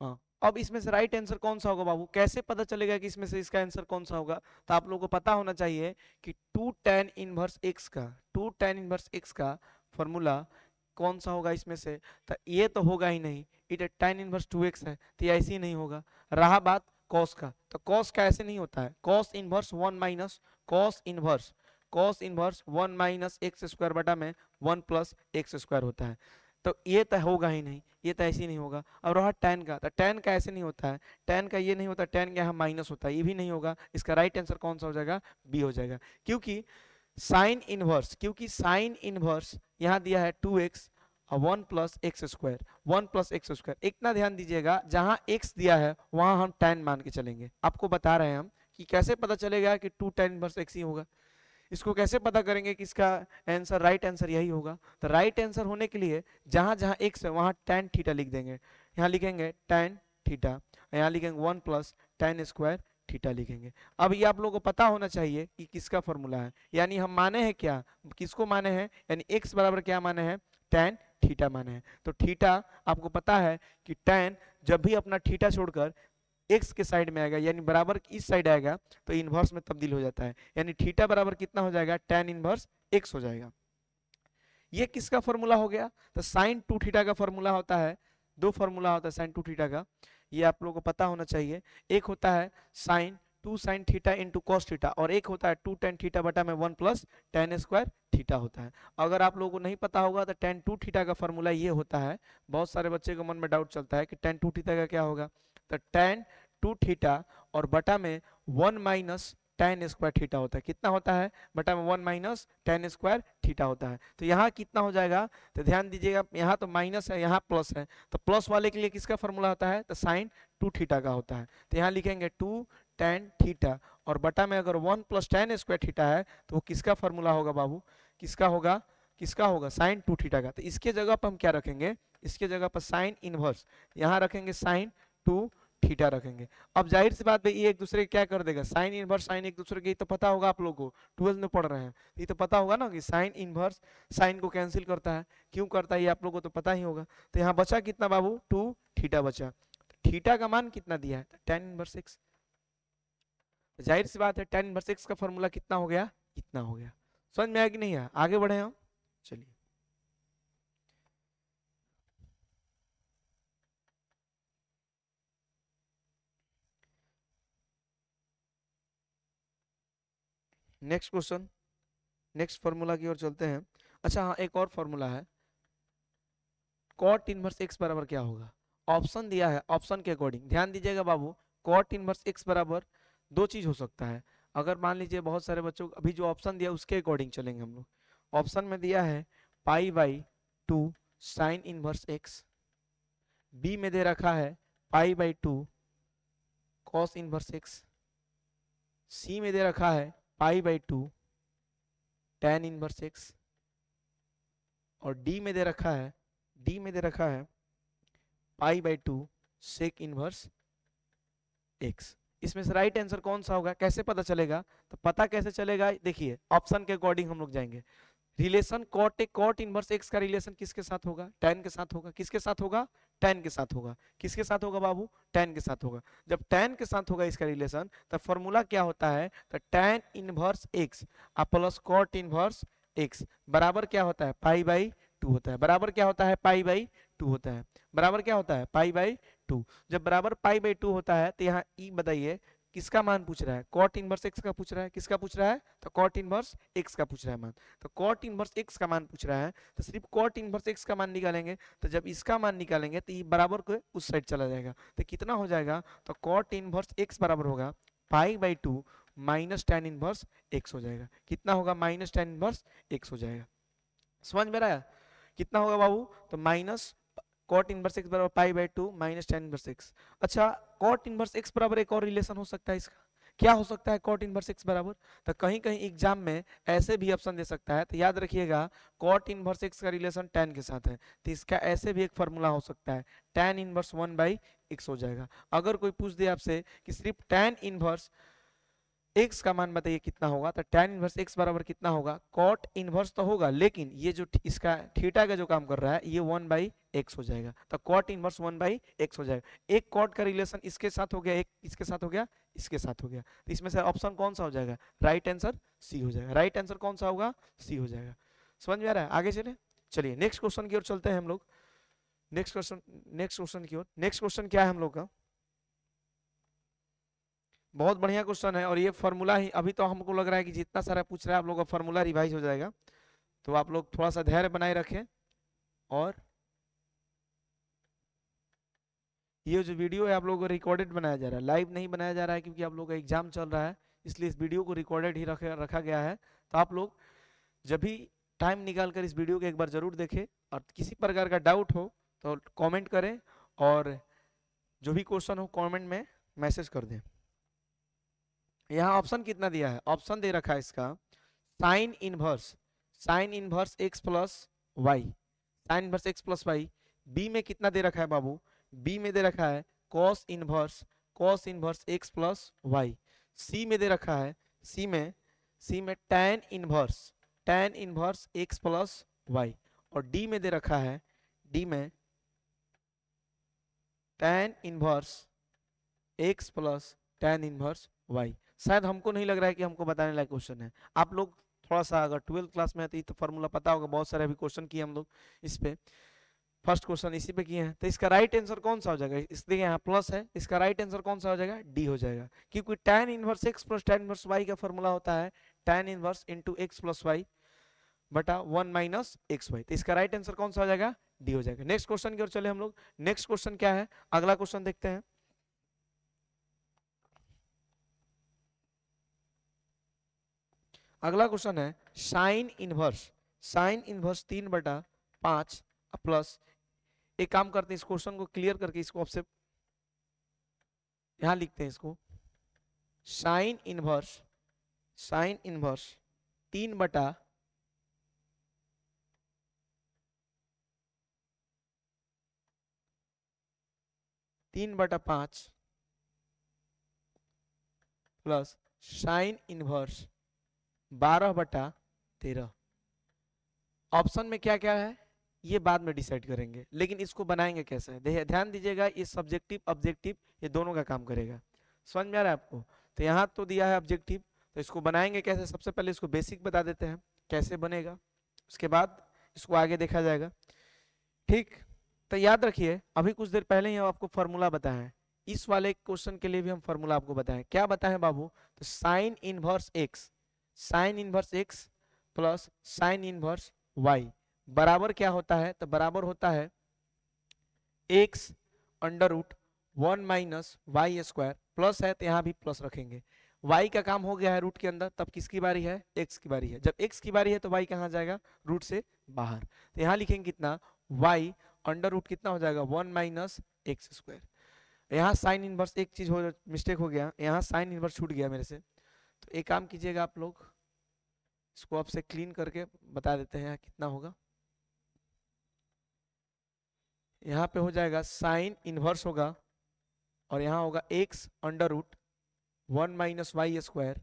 हाँ, अब इसमें से राइट आंसर कौन सा होगा बाबू, कैसे पता चलेगा कि इसमें से इसका आंसर कौन सा होगा, तो आप लोगों को पता होना चाहिए कि 2 tan इनवर्स x का फॉर्मूला कौन सा होगा इसमें से, तो ये तो होगा ही नहीं, इट tan इनवर्स 2x है, तो ये ऐसे ही नहीं होगा। रहा बात cos का, तो cos का ऐसे नहीं होता है, cos inverse 1 minus x square बटा में 1 प्लस x स्क्वायर होता है, तो ये तो होगा ही नहीं, ये तो ऐसे ही नहीं होगा। अब रहा tan का, तो tan का ऐसे नहीं होता है, tan का ये नहीं होता, tan का यहाँ माइनस होता है, ये भी नहीं होगा। इसका राइट आंसर कौन सा हो जाएगा, बी हो जाएगा। क्योंकि साइन इनवर्स यहाँ दिया है 2x और 1 plus x square, 1 plus x square. इतना ध्यान दीजिएगा, जहां x दिया है वहां हम tan मान के चलेंगे। आपको बता रहे हैं हम कि कैसे पता चलेगा कि 2 tan इनवर्स x ही होगा। इसको कैसे पता करेंगे कि इसका आंसर, राइट आंसर यही होगा। तो राइट आंसर होने के लिए जहां जहां x है वहां tan थीटा लिख देंगे। यहाँ लिखेंगे tan थीटा, यहाँ लिखेंगे 1 प्लस tan स्क्वायर थीटा लिखेंगे। अब ये आप लोगों को पता होना चाहिए कि किसका फॉर्मूला है, यानी हम माने हैं क्या, किसको माने हैं, यानी x बराबर क्या माने हैं, tan थीटा माने हैं। तो थीटा आपको पता है कि tan जब भी अपना थीटा छोड़कर x के साइड में आएगा, यानी बराबर इस साइड आएगा, तो इनवर्स में तब्दील हो जाता है, यानी थीटा बराबर कितना हो जाएगा, tan इनवर्स x हो जाएगा। ये किसका फॉर्मूला हो गया, तो साइन 2 थीटा का फॉर्मूला होता है। दो फॉर्मूला होता है साइन 2 थीटा का, ये आप लोगों को पता होना चाहिए। एक होता है sine 2 sine theta into cos theta, और एक होता है 2 tan थीटा बटा में 1 प्लस tan स्क्वायर थीटा होता है। अगर आप लोगों को नहीं पता होगा तो tan 2 थीटा का फॉर्मूला ये होता है। बहुत सारे बच्चे को मन में डाउट चलता है कि tan 2 थीटा का क्या होगा, तो tan 2 थीटा और बटा में 1 माइनस tan स्क्वायर थीटा होता है। कितना होता है, बटा में 1 माइनस tan स्क्वायर थीटा होता है। तो यहाँ कितना हो जाएगा, तो ध्यान दीजिएगा, यहाँ तो माइनस है, यहाँ प्लस है, तो प्लस वाले के लिए किसका फॉर्मूला होता है, तो साइन 2 थीटा का होता है। तो यहाँ लिखेंगे 2 tan थीटा और बटा में अगर 1 प्लस tan स्क्वायर थीटा है तो वो किसका फॉर्मूला होगा बाबू, किसका होगा, किसका होगा, साइन 2 थीटा का। तो इसके जगह पर हम क्या रखेंगे, इसके जगह पर साइन इनवर्स, यहाँ रखेंगे साइन 2 थीटा रखेंगे। अब जाहिर सी बात है ये एक दूसरे क्या कर देगा, साइन इनवर्स साइन एक दूसरे के, तो पता होगा आप लोगों को, 12 में पढ़ रहे हैं, ये तो पता होगा ना कि साइन इनवर्स साइन को कैंसिल करता है। क्यों करता है ये आप लोगों को तो पता ही होगा। तो यहाँ बचा कितना बाबू, 2 थीटा बचा। थीटा का मान कितना दिया है, tan इनवर्स x। जाहिर सी बात है tan इनवर्स x का फॉर्मूला कितना हो गया, इतना हो गया। समझ में आया कि नहीं आया, आगे बढ़े हम, चलिए। नेक्स्ट क्वेश्चन, नेक्स्ट फॉर्मूला की ओर चलते हैं। अच्छा हाँ, एक और फॉर्मूला है, cot इनवर्स x बराबर क्या होगा। ऑप्शन दिया है, ऑप्शन के अकॉर्डिंग ध्यान दीजिएगा बाबू। cot इनवर्स x बराबर दो चीज हो सकता है। अगर मान लीजिए बहुत सारे बच्चों को अभी जो ऑप्शन दिया उसके अकॉर्डिंग चलेंगे हम लोग। ऑप्शन में दिया है pi by 2 sine inverse x, B में दे रखा है pi by 2 cos inverse x, C में दे रखा है pi by 2 tan inverse x, और डी में दे रखा है, डी में दे रखा है pi by 2 sec inverse x। इसमें से राइट आंसर कौन सा होगा, कैसे पता चलेगा, तो पता कैसे चलेगा, देखिए ऑप्शन के अकॉर्डिंग हम लोग जाएंगे। रिलेशन कॉट इनवर्स x का रिलेशन किसके साथ होगा, tan के साथ होगा। किसके साथ होगा, tan के साथ होगा। किसके साथ होगा बाबू, tan के साथ होगा। जब tan के साथ होगा इसका रिलेशन, तब फॉर्मूला क्या होता है, तो tan inverse x plus cot inverse x बराबर क्या होता है, पाई बाई 2 होता है। बराबर क्या होता है, पाई बाई 2 होता है। बराबर क्या होता है, पाई बाई 2। जब बराबर पाई बाई 2 होता है तो यहाँ ई बताइए किसका मान पूछ रहा है, कॉट इनवर्स x का पूछ रहा है। किसका पूछ रहा है, तो कॉट इनवर्स x का पूछ रहा है मान। तो कॉट इनवर्स x का मान पूछ रहा है, तो सिर्फ कॉट इनवर्स x का मान निकालेंगे। तो जब इसका मान निकालेंगे तो ये बराबर को उस साइड चला जाएगा। तो कितना हो जाएगा, तो कॉट इनवर्स x बराबर होगा पाई by 2 minus tan inverse x हो जाएगा। कितना होगा, माइनस tan इनवर्स x हो जाएगा। समझ में रहा है, कितना होगा बाबू, तो माइनस कॉट इनवर्स x बराबर पाई by 2 minus tan inverse x। अच्छा कॉट इनवर्स x बराबर एक और रिलेशन हो सकता है, इसका क्या हो सकता है, कॉट इनवर्स x बराबर, तो कहीं कहीं एग्जाम में ऐसे भी ऑप्शन दे सकता है। तो याद रखिएगा कॉट इनवर्स x का रिलेशन tan के साथ है, तो इसका ऐसे भी एक फॉर्मूला हो सकता है, tan इनवर्स 1 बाई x हो जाएगा। अगर कोई पूछ दे आपसे कि सिर्फ tan इनवर्स x का मान बताइए कितना होगा, तो tan इनवर्स x बराबर कितना होगा, cot इनवर्स तो होगा लेकिन ये जो इसका थीटा का जो काम कर रहा है ये 1 बाई x हो जाएगा। तो cot इनवर्स 1 बाई x हो जाएगा। एक cot का रिलेशन इसके साथ हो गया, एक इसके साथ हो गया, इसके साथ हो गया। तो इसमें से ऑप्शन कौन सा हो जाएगा, राइट आंसर सी हो जाएगा। राइट आंसर कौन सा होगा, सी हो जाएगा। समझ में आ रहा है, आगे चले। चलिए नेक्स्ट क्वेश्चन की ओर चलते हैं हम लोग। नेक्स्ट क्वेश्चन की ओर। नेक्स्ट क्वेश्चन क्या है हम लोग का, बहुत बढ़िया क्वेश्चन है। और ये फॉर्मूला ही अभी तो हमको लग रहा है कि जितना सारा पूछ रहा है आप लोगों का फॉर्मूला रिवाइज हो जाएगा। तो आप लोग थोड़ा सा धैर्य बनाए रखें। और ये जो वीडियो है आप लोगों को रिकॉर्डेड बनाया जा रहा है, लाइव नहीं बनाया जा रहा है, क्योंकि आप लोगों का एग्जाम चल रहा है, इसलिए इस वीडियो को रिकॉर्डेड ही रखा गया है। तो आप लोग जब भी टाइम निकाल कर इस वीडियो को एक बार जरूर देखें और किसी प्रकार का डाउट हो तो कमेंट करें, और जो भी क्वेश्चन हो कमेंट में मैसेज कर दें। यहाँ ऑप्शन कितना दिया है, ऑप्शन दे रखा है इसका sine inverse x plus y, sine inverse x plus y. B में कितना दे रखा है बाबू, बी में दे रखा है cos inverse x plus y. C में दे रखा है, सी में tan inverse x plus y. और डी में दे रखा है, डी में tan inverse x plus tan inverse y. शायद हमको नहीं लग रहा है कि हमको बताने लायक क्वेश्चन है। आप लोग थोड़ा सा अगर 12th क्लास में है तो ये तो फॉर्मूला पता होगा, बहुत सारे अभी क्वेश्चन किए हम लोग इस पे, फर्स्ट क्वेश्चन इसी पे किए हैं। तो इसका राइट आंसर कौन सा हो जाएगा, इसलिए यहाँ प्लस है, इसका राइट आंसर कौन सा हो जाएगा, डी हो जाएगा। क्योंकि tan inverse x plus tan inverse y का फॉर्मूला होता है tan inverse into x plus y बटा 1 माइनस एक्स वाई। तो इसका राइट आंसर कौन सा हो जाएगा, डी हो जाएगा। नेक्स्ट क्वेश्चन की ओर चले हम लोग। नेक्स्ट क्वेश्चन क्या है, अगला क्वेश्चन देखते हैं। अगला क्वेश्चन है साइन इनवर्स 3/5 प्लस, एक काम करते हैं इस क्वेश्चन को क्लियर करके इसको आपसे यहां लिखते हैं इसको, sign inverse 3/5 plus sine inverse 12/13। Option में क्या क्या है ये बाद में डिसाइड करेंगे, लेकिन इसको बनाएंगे कैसे, ध्यान दीजिएगा, ये सब्जेक्टिव ऑब्जेक्टिव ये दोनों का काम करेगा। समझ में आ रहा है आपको। तो यहाँ तो दिया है ऑब्जेक्टिव, तो इसको बनाएंगे कैसे, सबसे पहले इसको बेसिक बता देते हैं कैसे बनेगा, उसके बाद इसको आगे देखा जाएगा। ठीक, तो याद रखिए अभी कुछ देर पहले ही हम आपको फॉर्मूला बताए हैं, इस वाले क्वेश्चन के लिए भी हम फॉर्मूला आपको बताएं। क्या बताएं बाबू, तो sine inverse x plus sine inverse y बराबर क्या होता है, तो बराबर होता है x under root 1 minus Y square, plus है तो यहाँ भी प्लस रखेंगे। y का काम हो गया है रूट के अंदर, तब किसकी बारी है, x की बारी है। जब x की बारी है तो y कहाँ जाएगा, रूट से बाहर। तो यहाँ लिखेंगे कितना, y अंडर रूट कितना हो जाएगा 1 माइनस एक्स स्क्वायर। यहाँ साइन इनवर्स एक चीज हो मिस्टेक हो गया, यहाँ साइन इनवर्स छूट गया मेरे से, तो एक काम कीजिएगा आप लोग, इसको आपसे क्लीन करके बता देते हैं कितना होगा। यहाँ पे हो जाएगा साइन इनवर्स होगा, और यहाँ होगा x under root 1 minus Y square,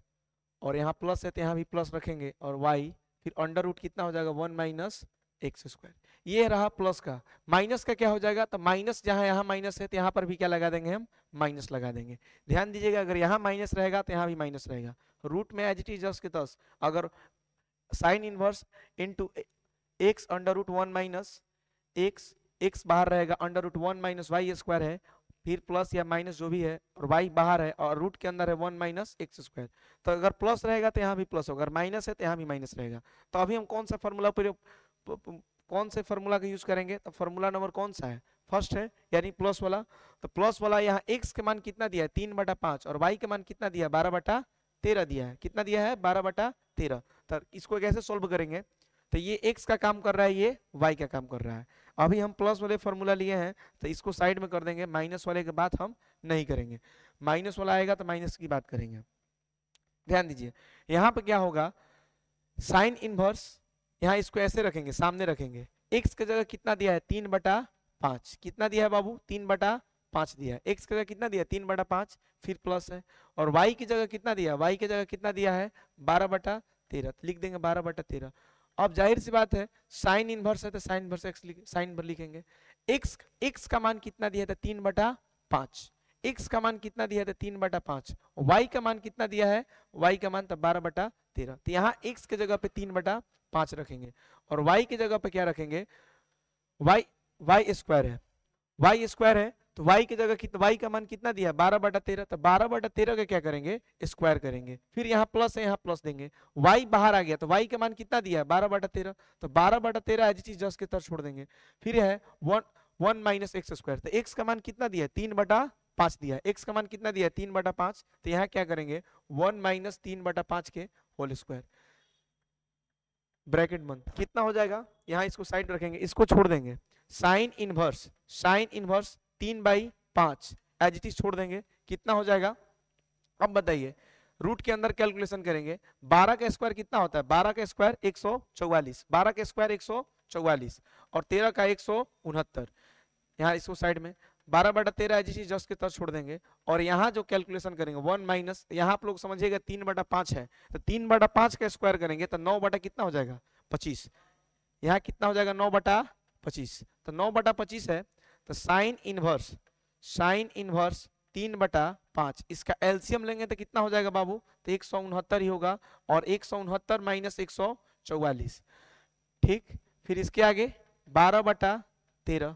और यहाँ प्लस है तो यहाँ भी प्लस रखेंगे, और y फिर अंडर रूट कितना हो जाएगा 1 माइनस एक्स स्क्वायर। ये रहा प्लस का, माइनस का क्या हो जाएगा, तो माइनस जहाँ यहाँ माइनस है तो यहाँ पर भी क्या लगा देंगे, हम माइनस लगा देंगे। ध्यान दीजिएगा अगर यहाँ माइनस रहेगा तो यहाँ भी माइनस रहेगा, रूट में एज इट इज जस्ट के तस। अगर sine inverse into x under root 1 minus x बाहर रहेगा, under root 1 minus Y square है, फिर प्लस या माइनस जो भी है, और y बाहर है और रूट के अंदर है 1 माइनस एक्स स्क्वायर। तो अगर प्लस रहेगा तो यहाँ भी प्लस होगा, अगर माइनस है तो यहाँ भी माइनस रहेगा। तो अभी हम कौन सा फॉर्मूला कौन से फॉर्मूला का यूज करेंगे, तो फॉर्मूला नंबर कौन सा है, फर्स्ट है यानी प्लस वाला। तो प्लस वाला यहाँ x के मान कितना दिया है 3/5, और y के मान कितना दिया है 12/13 दिया है, कितना दिया है 12/13। तो इसको कैसे सोल्व करेंगे, तो ये x का काम कर रहा है, ये y का काम कर रहा है। अभी हम प्लस वाले फॉर्मूला लिए हैं तो इसको साइड में कर देंगे, माइनस वाले की बात हम नहीं करेंगे, माइनस वाला आएगा तो माइनस की बात करेंगे। ध्यान दीजिए यहाँ पे क्या होगा, साइन इनवर्स, यहाँ इसको ऐसे रखेंगे, सामने रखेंगे, x की जगह कितना दिया है 3/5, कितना दिया है बाबू 3/5 दिया है, x की जगह कितना दिया 3/5, फिर प्लस है, और y की जगह कितना दिया, y की जगह कितना दिया है 12/13, लिख देंगे 12/13। अब जाहिर सी बात है साइन इनवर्स है तो sine inverse x sine inverse लिखेंगे। x का मान कितना दिया था 3/5, x का मान कितना दिया था 3/5, y का मान कितना दिया है, y का मान तो 12/13। तो यहाँ x के जगह पे 3/5 रखेंगे, और y की जगह पे क्या रखेंगे, y स्क्वायर है, y स्क्वायर है तो y की जगह कितना, y का मान कितना दिया 12/13, तो 12/13 का क्या करेंगे, स्क्वायर करेंगे, फिर यहाँ प्लस है यहाँ प्लस देंगे, y बाहर आ गया तो y का मान कितना दिया 12/13, तो 12/13 एज इट इज जस्ट के तरह छोड़ देंगे। फिर है 1 माइनस एक्स स्क्वायर, तो x का मान कितना दिया 3/5 दिया, x का मान कितना दिया 3/5, तो यहाँ क्या करेंगे 1 माइनस 3/5 के होल स्क्वायर। ब्रैकेट बंद, कितना हो जाएगा, यहाँ इसको साइड रखेंगे, इसको छोड़ देंगे, sine inverse 3/5 as it is छोड़ देंगे, कितना हो जाएगा। अब बताइए, रूट के अंदर कैलकुलेशन करेंगे, 12 का स्क्वायर कितना होता है, 12 का स्क्वायर 144, 12 का स्क्वायर 144 और 13 का 169, यहाँ इसको साइड में 12/13 एज इट जस्ट के तरह छोड़ देंगे, और यहाँ जो कैलकुलेशन करेंगे 1 माइनस, यहाँ आप लोग समझिएगा 3/5 है, तो 3/5 का स्क्वायर करेंगे तो 9 बटा कितना हो जाएगा 25, यहाँ कितना हो जाएगा 9/25, तो 9/25 है, तो साइन इनवर्स 3/5, इसका एलसीएम लेंगे तो कितना हो जाएगा बाबू, तो 169 ही होगा, और 169 माइनस 144, ठीक। फिर इसके आगे 12/13,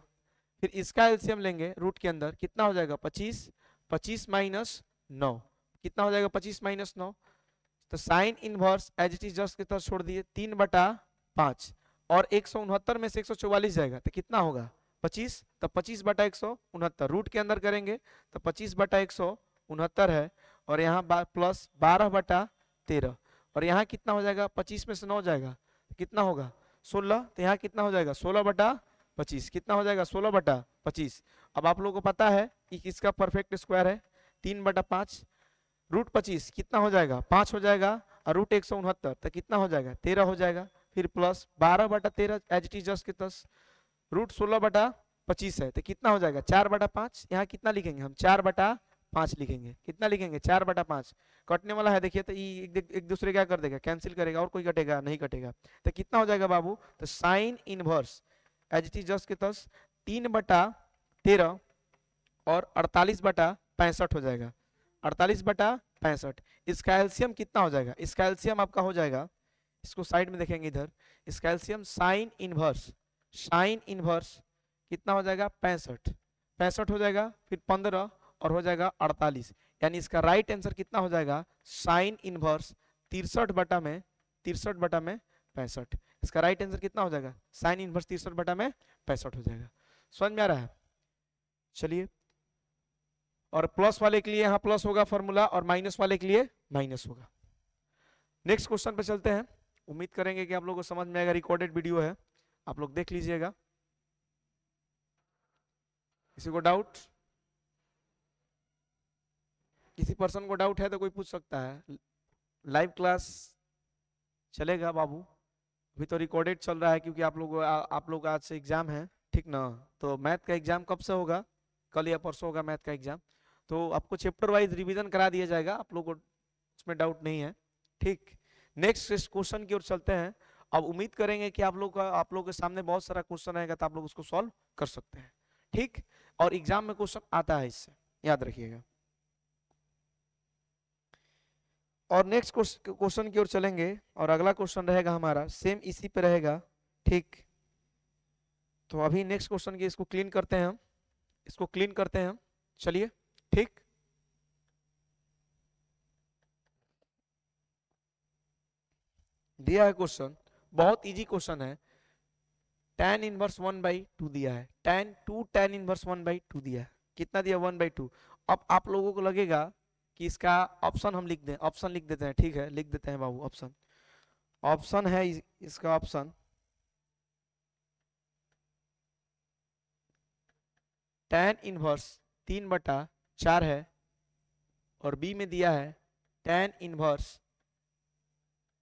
फिर इसका एलसीएम लेंगे रूट के अंदर, कितना हो जाएगा 25 माइनस 9, कितना हो जाएगा 25 माइनस 9, तो sine inverse as it is just की तरह छोड़ दिए 3/5, और 169 में से 144 जाएगा तो कितना होगा 25, तो 25/169 रूट के अंदर करेंगे तो 25/169 है, और यहाँ प्लस 12/13, और यहाँ कितना हो जाएगा 25 में से 9 जाएगा तो कितना होगा 16, तो यहाँ कितना हो जाएगा 16/25, कितना हो जाएगा 16/25। अब आप लोगों को पता है कि किसका परफेक्ट स्क्वायर है 3/5, रूट 25 कितना हो जाएगा 5 हो जाएगा, और रूट 169 तो कितना हो जाएगा 13 हो जाएगा, फिर plus 12/13 as it is just के तस, रूट 16/25 है तो कितना हो जाएगा 4/5, यहाँ कितना लिखेंगे हम 4/5 लिखेंगे, कितना लिखेंगे 4/5, कटने वाला है देखिए, तो एक दूसरे क्या कर देगा कैंसिल करेगा, और कोई कटेगा नहीं कटेगा, तो कितना हो जाएगा बाबू, तो sine inverse as it is just के तस 3/13 और 48/65 हो जाएगा, 48/65, इसका एलसीएम कितना हो जाएगा, इसका एलसीएम आपका हो जाएगा, इसको साइड में देखेंगे इधर, इसका एलसीएम साइन इनवर्स कितना हो जाएगा 65 हो जाएगा, फिर 15 और हो जाएगा 48, यानी इसका राइट आंसर कितना हो जाएगा साइन इनवर्स 63/65, इसका राइट आंसर कितना हो जाएगा साइन इनवर्स 63/65 हो जाएगा। समझ में आ रहा है, चलिए, और प्लस वाले के लिए यहाँ प्लस होगा फॉर्मूला, और माइनस वाले के लिए माइनस होगा। नेक्स्ट क्वेश्चन पे चलते हैं, उम्मीद करेंगे कि आप लोगों को समझ में आएगा, रिकॉर्डेड वीडियो है, आप लोग देख लीजिएगा। किसी को डाउट, किसी पर्सन को डाउट है तो कोई पूछ सकता है, लाइव क्लास चलेगा बाबू, अभी तो रिकॉर्डेड चल रहा है, क्योंकि आप लोग आज से एग्जाम है, ठीक ना, तो मैथ का एग्जाम कब से होगा, कल या परसों होगा मैथ का एग्जाम, तो आपको चैप्टर वाइज रिवीजन करा दिया जाएगा, आप लोग को उसमें डाउट नहीं है, ठीक। नेक्स्ट क्वेश्चन की ओर चलते हैं। अब उम्मीद करेंगे कि आप लोग के सामने बहुत सारा क्वेश्चन आएगा, तो आप लोग उसको सॉल्व कर सकते हैं, ठीक, और एग्जाम में क्वेश्चन आता है, इससे याद रखिएगा। और नेक्स्ट क्वेश्चन की ओर चलेंगे, और अगला क्वेश्चन रहेगा हमारा सेम इसी पे रहेगा, ठीक। तो अभी नेक्स्ट क्वेश्चन की इसको क्लीन करते हैं हम, इसको क्लीन करते हैं हम, चलिए, ठीक। दिया है क्वेश्चन, बहुत इजी क्वेश्चन है, tan इनवर्स 1/2 दिया है, tan इनवर्स 1/2 दिया है, कितना दिया 1/2। अब आप लोगों को लगेगा कि इसका ऑप्शन हम लिख दें, ऑप्शन लिख देते हैं, ठीक है, लिख देते हैं बाबू ऑप्शन, ऑप्शन है इसका ऑप्शन tan इनवर्स 3/4 है, और बी में दिया है tan इनवर्स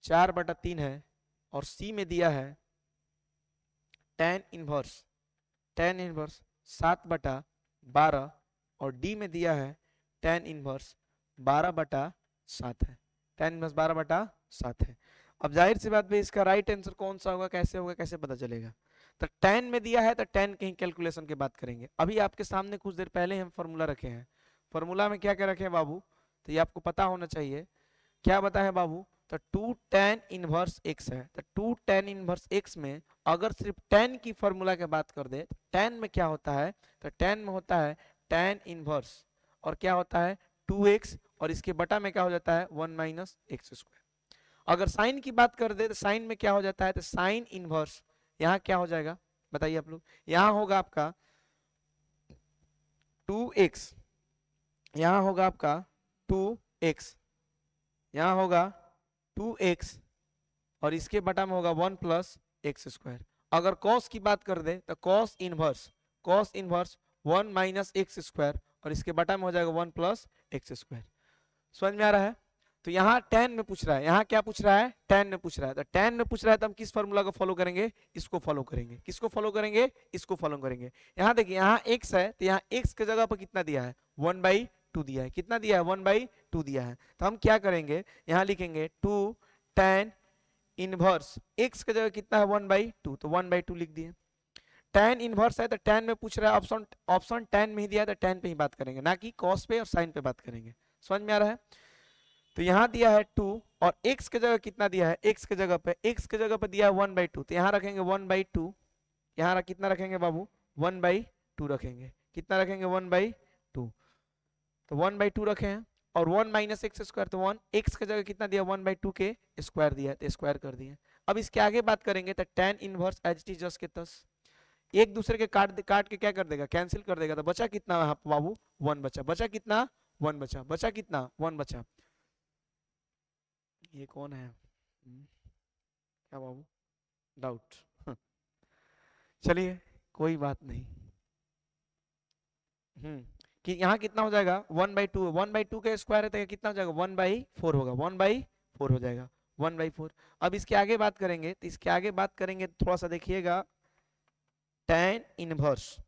4/3 है, और सी में दिया है tan इनवर्स 7/12, और डी में दिया है tan इनवर्स 12/7 है, tan इनवर्स 12/7 है। अब जाहिर सी बात है, इसका राइट आंसर कौन सा होगा, कैसे पता चलेगा, तो tan में दिया है तो tan कहीं कैलकुलेशन की बात करेंगे। अभी आपके सामने कुछ देर पहले हम फॉर्मूला रखे हैं, फॉर्मूला में क्या क्या रखे हैं बाबू, तो ये आपको पता होना चाहिए, क्या बताए बाबू, तो 2 tan इनवर्स x है, तो 2 tan इनवर्स x में अगर सिर्फ tan की फॉर्मूला की बात कर दे, तो tan में क्या होता है, तो tan में होता है tan इनवर्स, और क्या होता है 2x, और इसके बटा में क्या हो जाता है 1 माइनस एक्स स्क्वायर। अगर साइन की बात कर दे तो साइन में क्या हो जाता है, तो साइन इनवर्स, यहाँ क्या हो जाएगा बताइए आप लोग, यहाँ होगा आपका 2x, यहाँ होगा आपका 2x, यहाँ होगा 2x, और इसके बटा में होगा 1 प्लस एक्स स्क्वायर। अगर कॉस की बात कर दे तो cos inverse 1 minus x square और इसके बटा में हो जाएगा 1 प्लस एक्स स्क्वायर। समझ में आ रहा है? तो यहाँ tan में पूछ रहा है, यहाँ क्या पूछ रहा है? tan में पूछ रहा है। तो tan में पूछ रहा है तो हम किस फॉर्मूला को फॉलो करेंगे? इसको फॉलो करेंगे। किसको फॉलो करेंगे? इसको फॉलो करेंगे। यहाँ देखिए, यहाँ x है तो यहाँ x के जगह पर कितना दिया है? 1/2 दिया है। कितना दिया है? 1/2 दिया है। तो हम क्या करेंगे, यहाँ लिखेंगे 2 tan इनवर्स x के जगह कितना है? 1/2, तो 1/2 लिख दिए। tan इनवर्स है तो tan में पूछ रहा है, ऑप्शन tan में ही दिया है तो tan पे ही बात करेंगे, ना कि cos पे और sin पे बात करेंगे। समझ में आ रहा है? तो यहाँ दिया है 2 और x के जगह कितना दिया है? x के जगह पे दिया है 1/2, तो यहाँ रखेंगे 1/2। यहाँ कितना रखेंगे बाबू? 1/2 रखेंगे। कितना रखेंगे? 1/2। तो 1/2 रखे हैं और 1 माइनस एक्स स्क्वायर, तो 1 x के जगह कितना दिया? 1/2 के स्क्वायर दिया है तो स्क्वायर कर दिए। अब इसके आगे बात करेंगे तो tan inverse as it is just के तस एक दूसरे के काट के क्या कर देगा? कैंसिल कर देगा। तो बचा कितना बाबू? 1 बचा। बचा कितना? 1 बचा। बचा कितना? 1 बचा। ये कौन है? क्या बाबू? डाउट? चलिए कोई बात नहीं। कि यहाँ कितना हो जाएगा? 1/2। 1/2 का स्क्वायर है तो कितना हो जाएगा? 1/4 होगा। 1/4 हो जाएगा। 1/4। अब इसके आगे बात करेंगे तो इसके आगे बात करेंगे थोड़ा सा देखिएगा, tan इनवर्स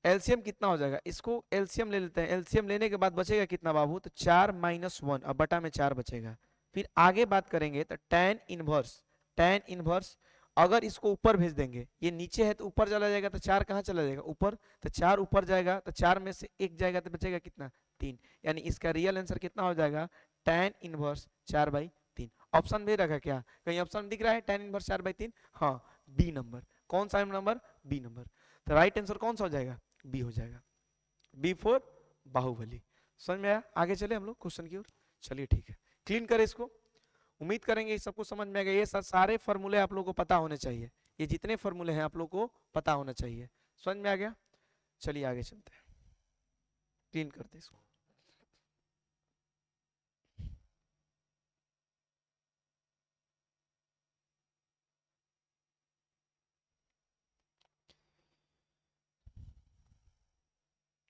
एलसीएम कितना हो जाएगा? इसको एलसीएम ले लेते हैं। एलसीएम लेने के बाद बचेगा कितना बाबू? तो 4 माइनस 1, अब बटा में 4 बचेगा। फिर आगे बात करेंगे तो tan इनवर्स अगर इसको ऊपर भेज देंगे, ये नीचे है तो ऊपर चला जाएगा, तो 4 कहाँ चला जाएगा? ऊपर। तो 4 ऊपर जाएगा तो 4 में से 1 जाएगा तो बचेगा कितना? 3। यानी इसका रियल आंसर कितना हो जाएगा? tan inverse 4/3। ऑप्शन दे रखा है क्या? कहीं ऑप्शन दिख रहा है tan इनवर्स 4/3? हाँ, बी नंबर। कौन सा नंबर? B number. तो राइट आंसर कौन सा हो जाएगा? बी हो जाएगा। B for Baahubali. समझ में आया? आगे चले हम लोग क्वेश्चन की ओर। चलिए ठीक है, क्लीन करें इसको। उम्मीद करेंगे सबको समझ में आ गया। ये सारे फॉर्मूले आप लोगों को पता होने चाहिए। ये जितने फॉर्मूले हैं आप लोगों को पता होना चाहिए। समझ में आ गया? चलिए आगे चलते हैं, क्लीन करते हैं इसको।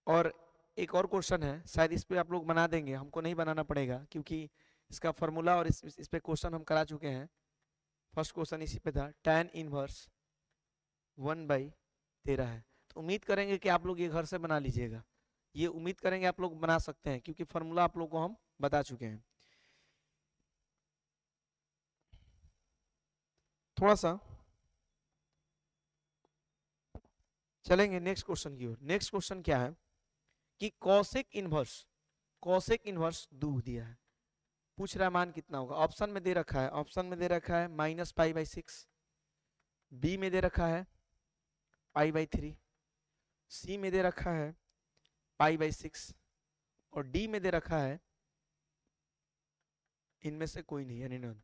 और एक और क्वेश्चन है, शायद इस पे आप लोग बना देंगे, हमको नहीं बनाना पड़ेगा क्योंकि इसका फॉर्मूला और इस पे क्वेश्चन हम करा चुके हैं। फर्स्ट क्वेश्चन इसी पे था, tan इनवर्स 1/13 है। तो उम्मीद करेंगे कि आप लोग ये घर से बना लीजिएगा। ये उम्मीद करेंगे आप लोग बना सकते हैं क्योंकि फॉर्मूला आप लोग को हम बता चुके हैं। थोड़ा सा चलेंगे नेक्स्ट क्वेश्चन की ओर। नेक्स्ट क्वेश्चन क्या है कि कॉसेक इनवर्स 2 दिया है। पूछ रहा है मान कितना होगा? ऑप्शन में दे रखा है, -π/6, बी में दे रखा है π/3, सी में दे रखा है π/6 और डी में दे रखा है इनमें से कोई नहीं, यानी नन।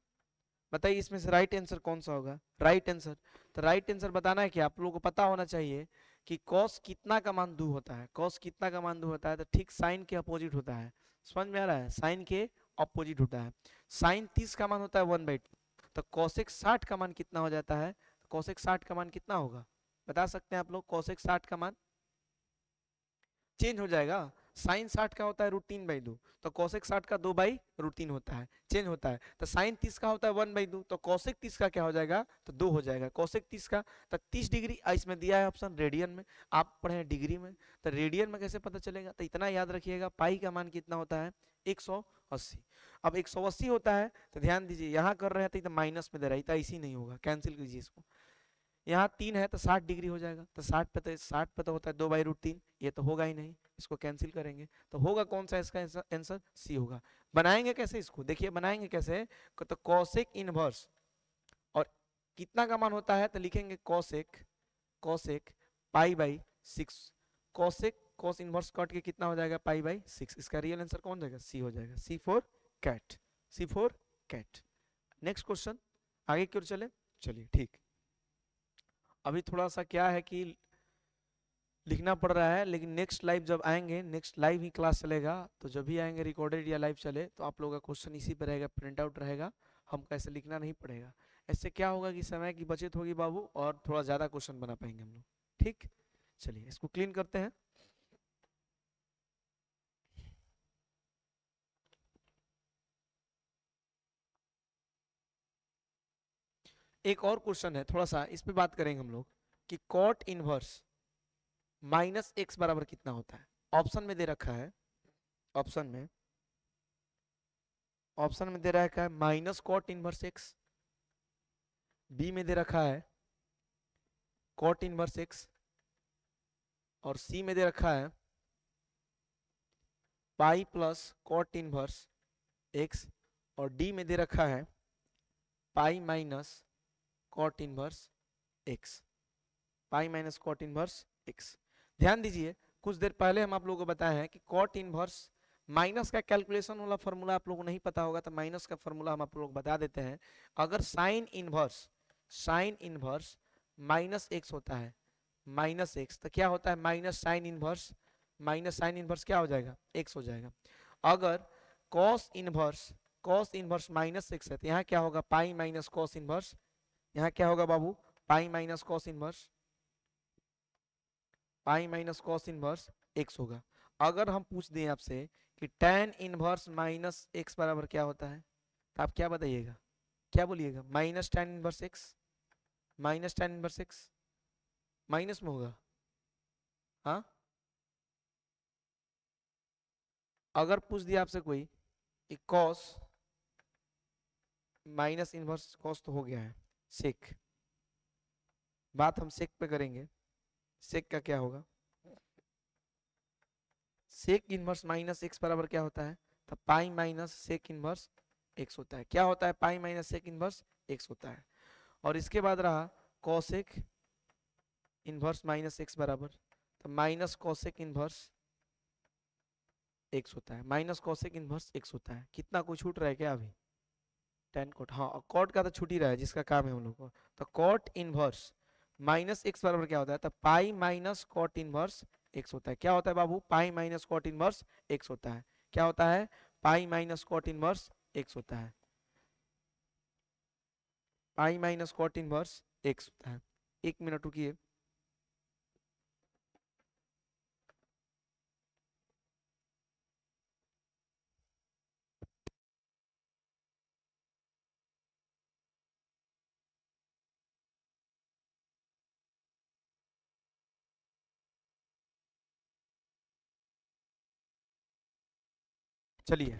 बताइए इसमें से राइट आंसर कौन सा होगा? राइट आंसर, तो राइट आंसर बताना है कि आप लोगों को पता होना चाहिए कि कॉस कितना का मान 2 होता है। कॉस कितना का मान 2 होता है? तो ठीक साइन के अपोजिट होता है। समझ में आ रहा है? साइन के अपोजिट होता है। साइन 30 का मान होता है 1/2, तो कॉसेक 60 का मान कितना हो जाता है? कॉसेक 60 का मान कितना होगा? बता सकते हैं आप लोग? कॉसेक 60 का मान चेंज हो जाएगा। साइन 60 का होता है √3/2, तो कॉसेक 60 का 2/√3 होता है, चेंज होता है। तो साइन 30 का होता है 1/2, तो कॉसेक 30 का क्या हो जाएगा? तो 2 हो जाएगा। कॉसेक 30 का तो 30 डिग्री इसमें दिया है ऑप्शन रेडियन में, आप पढ़े डिग्री में, तो रेडियन में कैसे पता चलेगा? तो इतना याद रखिएगा, पाई का मान कितना होता है? 180। अब 180 होता है तो ध्यान दीजिए, यहाँ कर रहे हैं तो माइनस में दे रहा है, ऐसी नहीं होगा, कैंसिल कीजिए इसको। यहाँ 3 है तो 60 डिग्री हो जाएगा, तो 60 पे तो होता है 2/√3, ये तो होगा ही नहीं, इसको कैंसिल करेंगे तो होगा कौन सा? इसका आंसर सी होगा। बनाएंगे कैसे इसको? देखिए बनाएंगे कैसे, तो कॉसेक इनवर्स और कितना का मान होता है? तो लिखेंगे कॉसेक π/6। कॉस इनवर्स कट के कितना हो जाएगा? π/6। इसका रियल आंसर कौन जाएगा? सी हो जाएगा। सी फॉर कैट। नेक्स्ट क्वेश्चन, आगे की ओर चले। चलिए ठीक, अभी थोड़ा सा क्या है कि लिखना पड़ रहा है, लेकिन नेक्स्ट लाइव जब आएंगे, नेक्स्ट लाइव ही क्लास चलेगा, तो जब भी आएंगे रिकॉर्डेड या लाइव चले तो आप लोगों का क्वेश्चन इसी पे रहेगा, प्रिंट आउट रहेगा, हमको ऐसे लिखना नहीं पड़ेगा। ऐसे क्या होगा कि समय की बचत होगी बाबू, और थोड़ा ज्यादा क्वेश्चन बना पाएंगे हम लोग। ठीक, चलिए इसको क्लीन करते हैं। एक और क्वेश्चन है, थोड़ा सा इस पे बात करेंगे हम लोग कि कॉट इनवर्स माइनस एक्स बराबर कितना होता है। ऑप्शन में दे रखा है, ऑप्शन में दे रखा है minus cot inverse x, B में दे रखा है कॉट इनवर्स एक्स, और सी में दे रखा है pi plus cot inverse x, और डी में दे रखा है pi minus cot inverse x, pi minus cot inverse x. ध्यान दीजिए, कुछ देर पहले हम आप लोगों को बताए हैं कि कॉट इनवर्स माइनस का कैलकुलेशन वाला फॉर्मूला आप लोगों को नहीं पता होगा, तो माइनस का फॉर्मूला हम आप लोग बता देते हैं। अगर साइन इनवर्स माइनस एक्स होता है, माइनस एक्स, तो क्या होता है माइनस साइन इनवर्स क्या हो जाएगा, एक्स हो जाएगा। अगर कॉस इनवर्स माइनस एक्स है, तो यहाँ क्या होगा पाई माइनस कॉस इनवर्स, यहाँ क्या होगा बाबू pi minus cos inverse, pi minus cos inverse x होगा। अगर हम पूछ दें आपसे कि tan इनवर्स माइनस एक्स बराबर क्या होता है, तो आप क्या बताइएगा, क्या बोलिएगा, minus tan inverse x, minus tan inverse x minus में होगा। हाँ, अगर पूछ दिया आपसे कोई कि cos माइनस इनवर्स cos तो हो गया है, सेक, बात हम सेक पे करेंगे। सेक का क्या होगा, सेक इनवर्स माइनस एक्स बराबर क्या होता है, तो pi minus sec inverse x होता है। क्या होता है, pi minus sec inverse x होता है। और इसके बाद रहा कॉसेक इनवर्स माइनस एक्स बराबर, तो माइनस कॉसेक इनवर्स एक्स होता है, माइनस कॉसेक इनवर्स एक्स होता है। कितना कुछ छूट रहा है क्या अभी, टेन कॉट, हाँ कॉट का तो छूट ही रहा है जिसका काम है हम लोग को। तो कॉट इनवर्स माइनस एक्स बराबर क्या होता है, तो pi minus cot inverse x होता है। क्या होता है बाबू, pi minus cot inverse x होता है। क्या होता है, pi minus cot inverse x होता है, pi minus cot inverse x होता है। एक मिनट रुकिए, चलिए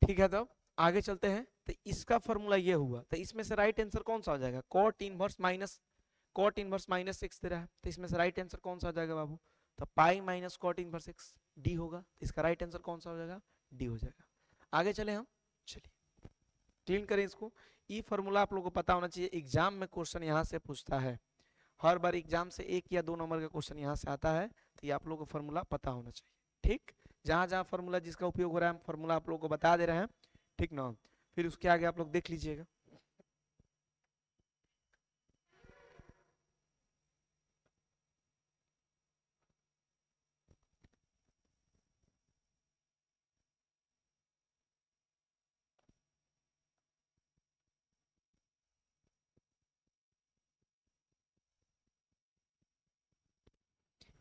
ठीक है, तब आगे चलते हैं। तो इसका फॉर्मूला ये हुआ, तो इसमें से राइट आंसर कौन सा हो जाएगा, कॉट इनवर्स माइनस एक्स दे रहा है, तो इसमें से राइट आंसर कौन सा हो जाएगा बाबू, तो pi minus cot inverse x, D होगा। तो इसका राइट आंसर कौन सा हो जाएगा, डी हो जाएगा। आगे चले हम, चलिए क्लीन करें इसको। ई फॉर्मूला आप लोगों को पता होना चाहिए, एग्जाम में क्वेश्चन यहाँ से पूछता है, हर बार एग्जाम से 1 या 2 नंबर का क्वेश्चन यहाँ से आता है, तो ये आप लोगों को फॉर्मूला पता होना चाहिए। ठीक, जहां जहां फॉर्मूला जिसका उपयोग हो रहा है, हम फॉर्मूला आप लोगों को बता दे रहे हैं, ठीक ना। फिर उसके आगे आप लोग देख लीजिएगा।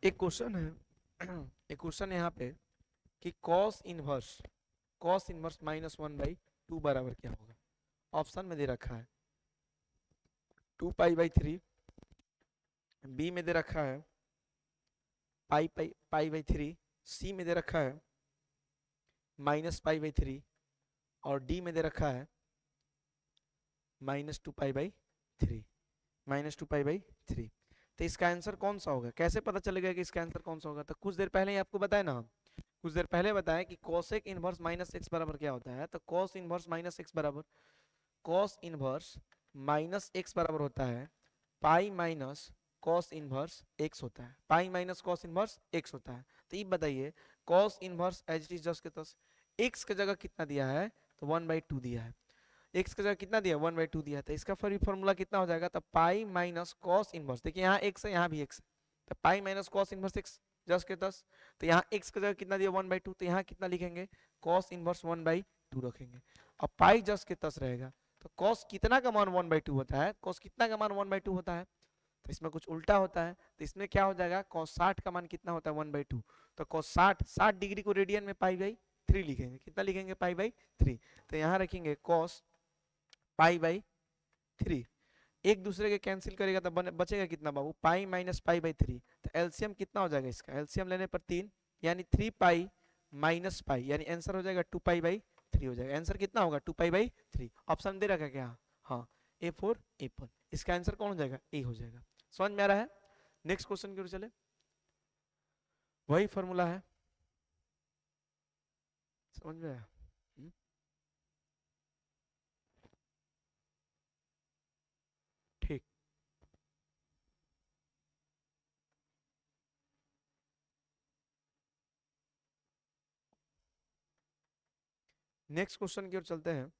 एक क्वेश्चन है एक क्वेश्चन है यहाँ पे कि कॉस इनवर्स माइनस 1/2 बराबर क्या होगा। ऑप्शन में दे रखा है 2 पाई/3, बी में दे रखा है पाई/3, सी में दे रखा है -पाई/3, और डी में दे रखा है -2 पाई/3, -2 पाई/3। तो इसका आंसर कौन सा होगा, कैसे पता चलेगा कि इसका आंसर कौन सा होगा। तो कुछ देर पहले ही आपको बताया ना, कुछ देर पहले बताया कि कोसेक इनवर्स माइनस एक्स बराबर क्या होता है। तो कॉस इनवर्स माइनस एक्स बराबर, कॉस इनवर्स माइनस एक्स बराबर होता है pi minus cos inverse x होता है, pi minus cos inverse x होता है। तो ये बताइए cos inverse as it is just के तस एक्स की जगह कितना दिया है, तो 1/2 दिया है। एक्स की जगह कितना दिया, 1/2 दिया है। तो इसका फिर फॉर्मूला कितना हो जाएगा, तो पाई माइनस कॉस इनवर्स, देखिए यहाँ एक्स है यहाँ भी एक्स है, तो pi minus cos inverse x just के 10। तो यहाँ एक्स की जगह कितना दिया 1/2, तो यहाँ कितना लिखेंगे कॉस इनवर्स 1/2 रखेंगे, और पाई जस्ट के 10 रहेगा। तो कॉस कितना का मान 1/2 होता है, कॉस कितना का मान 1/2 होता है, तो इसमें कुछ उल्टा होता है, तो इसमें क्या हो जाएगा, cos 60 का मान कितना होता है 1/2, तो cos 60 डिग्री को रेडियन में पाई बाई 3 लिखेंगे, कितना लिखेंगे पाई बाई 3, तो यहाँ रखेंगे cos पाई बाई 3, एक दूसरे के कैंसिल करेगा तो बचेगा कितना बाबू, पाई माइनस पाई बाई 3, तो एलसीएम कितना हो जाएगा इसका, एलसीएम लेने पर 3 यानी 3 पाई माइनस पाई, यानी आंसर हो जाएगा 2 पाई बाई 3 हो जाएगा, आंसर कितना होगा 2 पाई बाई 3, ऑप्शन दे रखा है क्या, हाँ A4 A1, इसका आंसर कौन हो जाएगा, ए हो जाएगा। समझ में आ रहा है, नेक्स्ट क्वेश्चन की ओर चले, वही फॉर्मूला है, समझ में आया, ठीक। नेक्स्ट क्वेश्चन की ओर चलते हैं,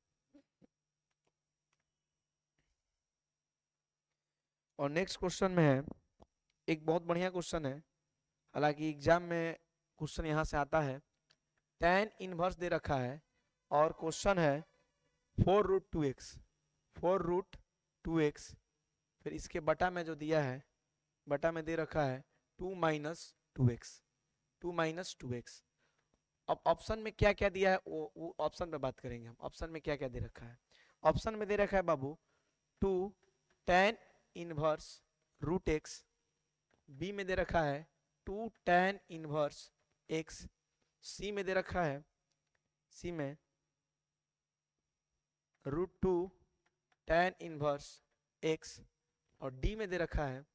और नेक्स्ट क्वेश्चन में है, एक बहुत बढ़िया क्वेश्चन है, हालांकि एग्जाम में क्वेश्चन यहाँ से आता है, tan इनवर्स दे रखा है और क्वेश्चन है 4√2x, 4√2x, फिर इसके बटा में जो दिया है, बटा में दे रखा है 2 - 2x। अब ऑप्शन में क्या क्या दिया है वो ऑप्शन पे बात करेंगे हम, ऑप्शन में क्या क्या दे रखा है, ऑप्शन में दे रखा है बाबू 2 tan inverse root x, B में दे रखा है 2 tan इनवर्स x, सी में दे रखा है, सी में √2 tan इनवर्स x, और डी में दे रखा है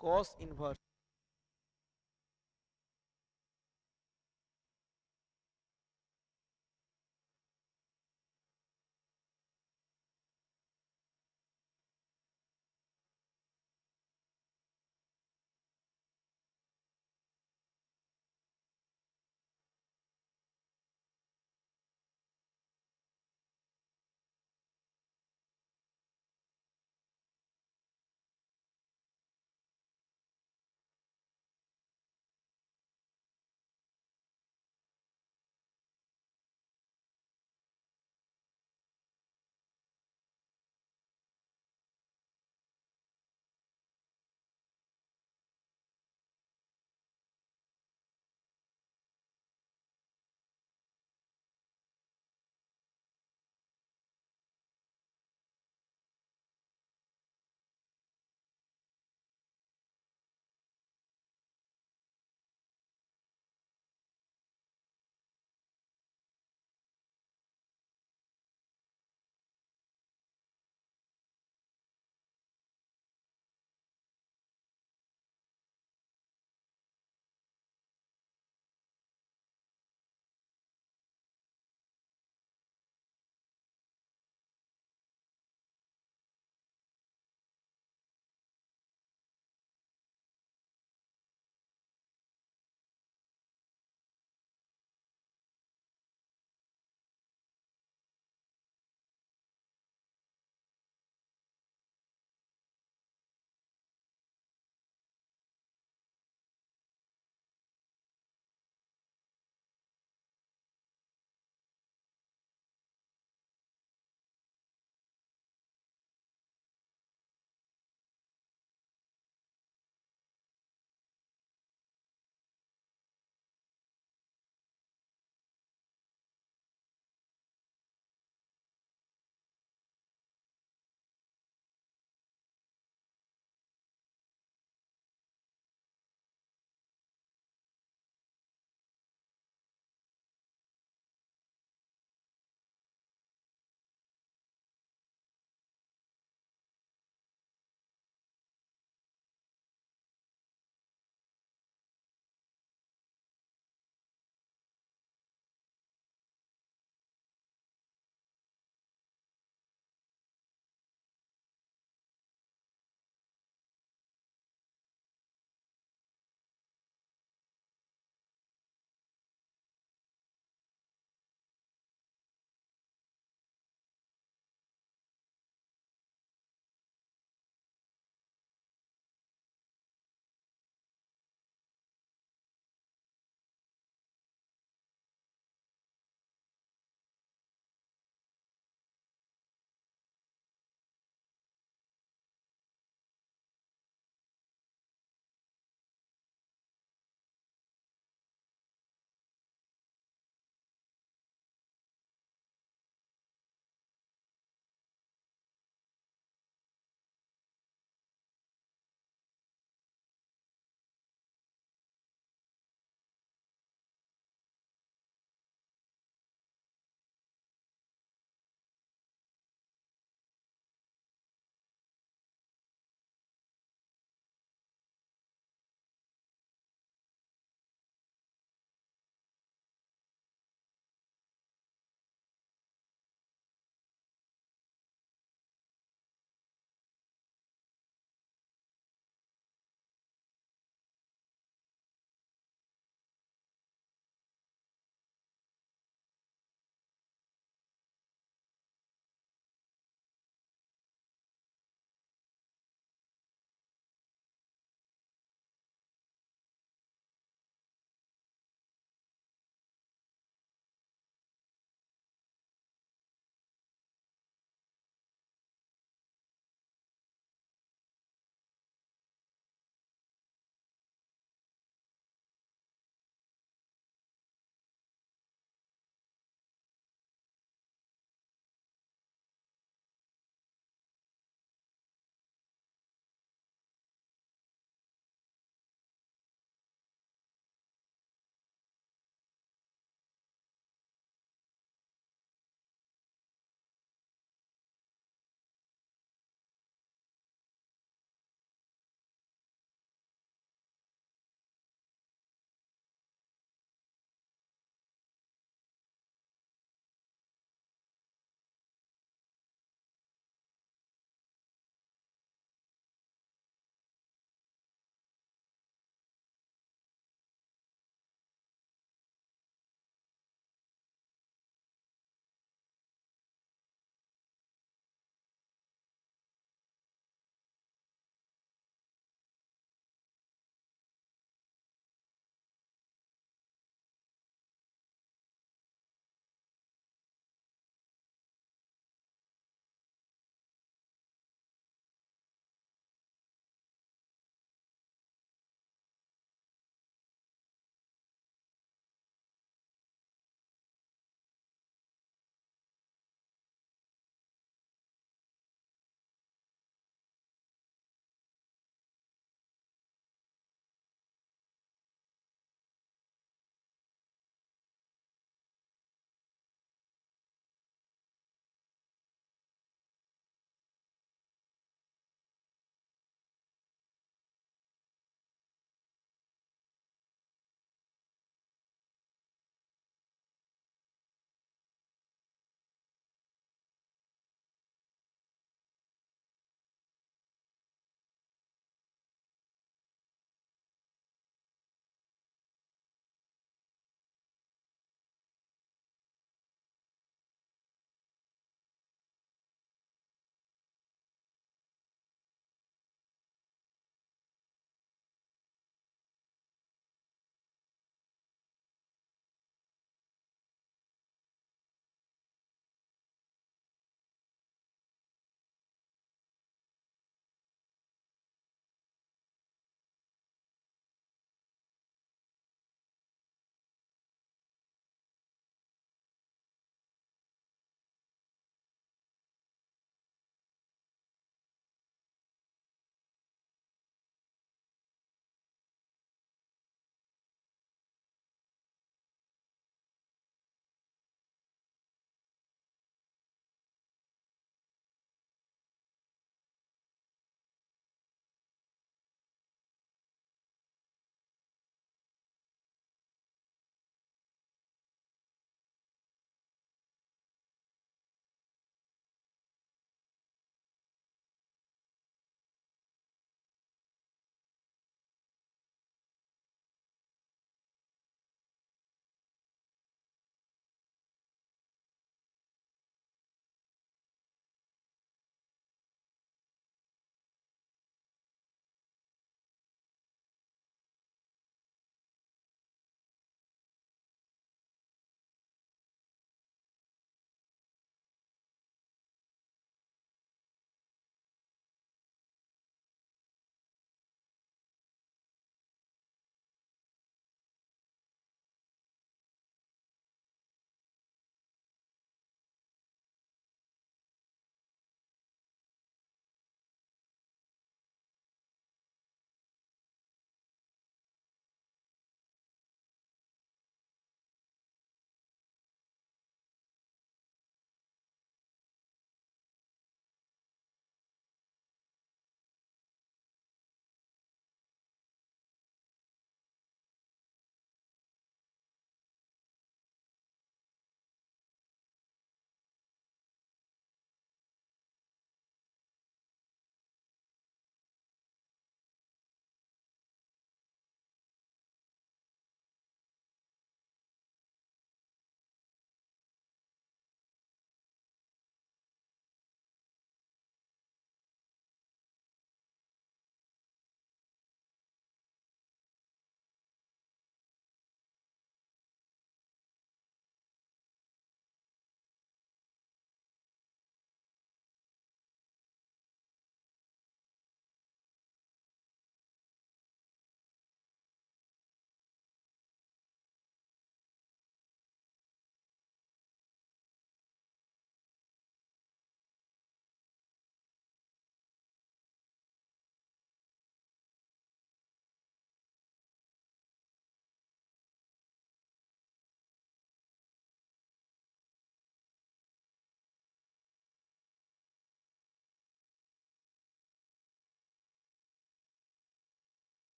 cos इनवर्स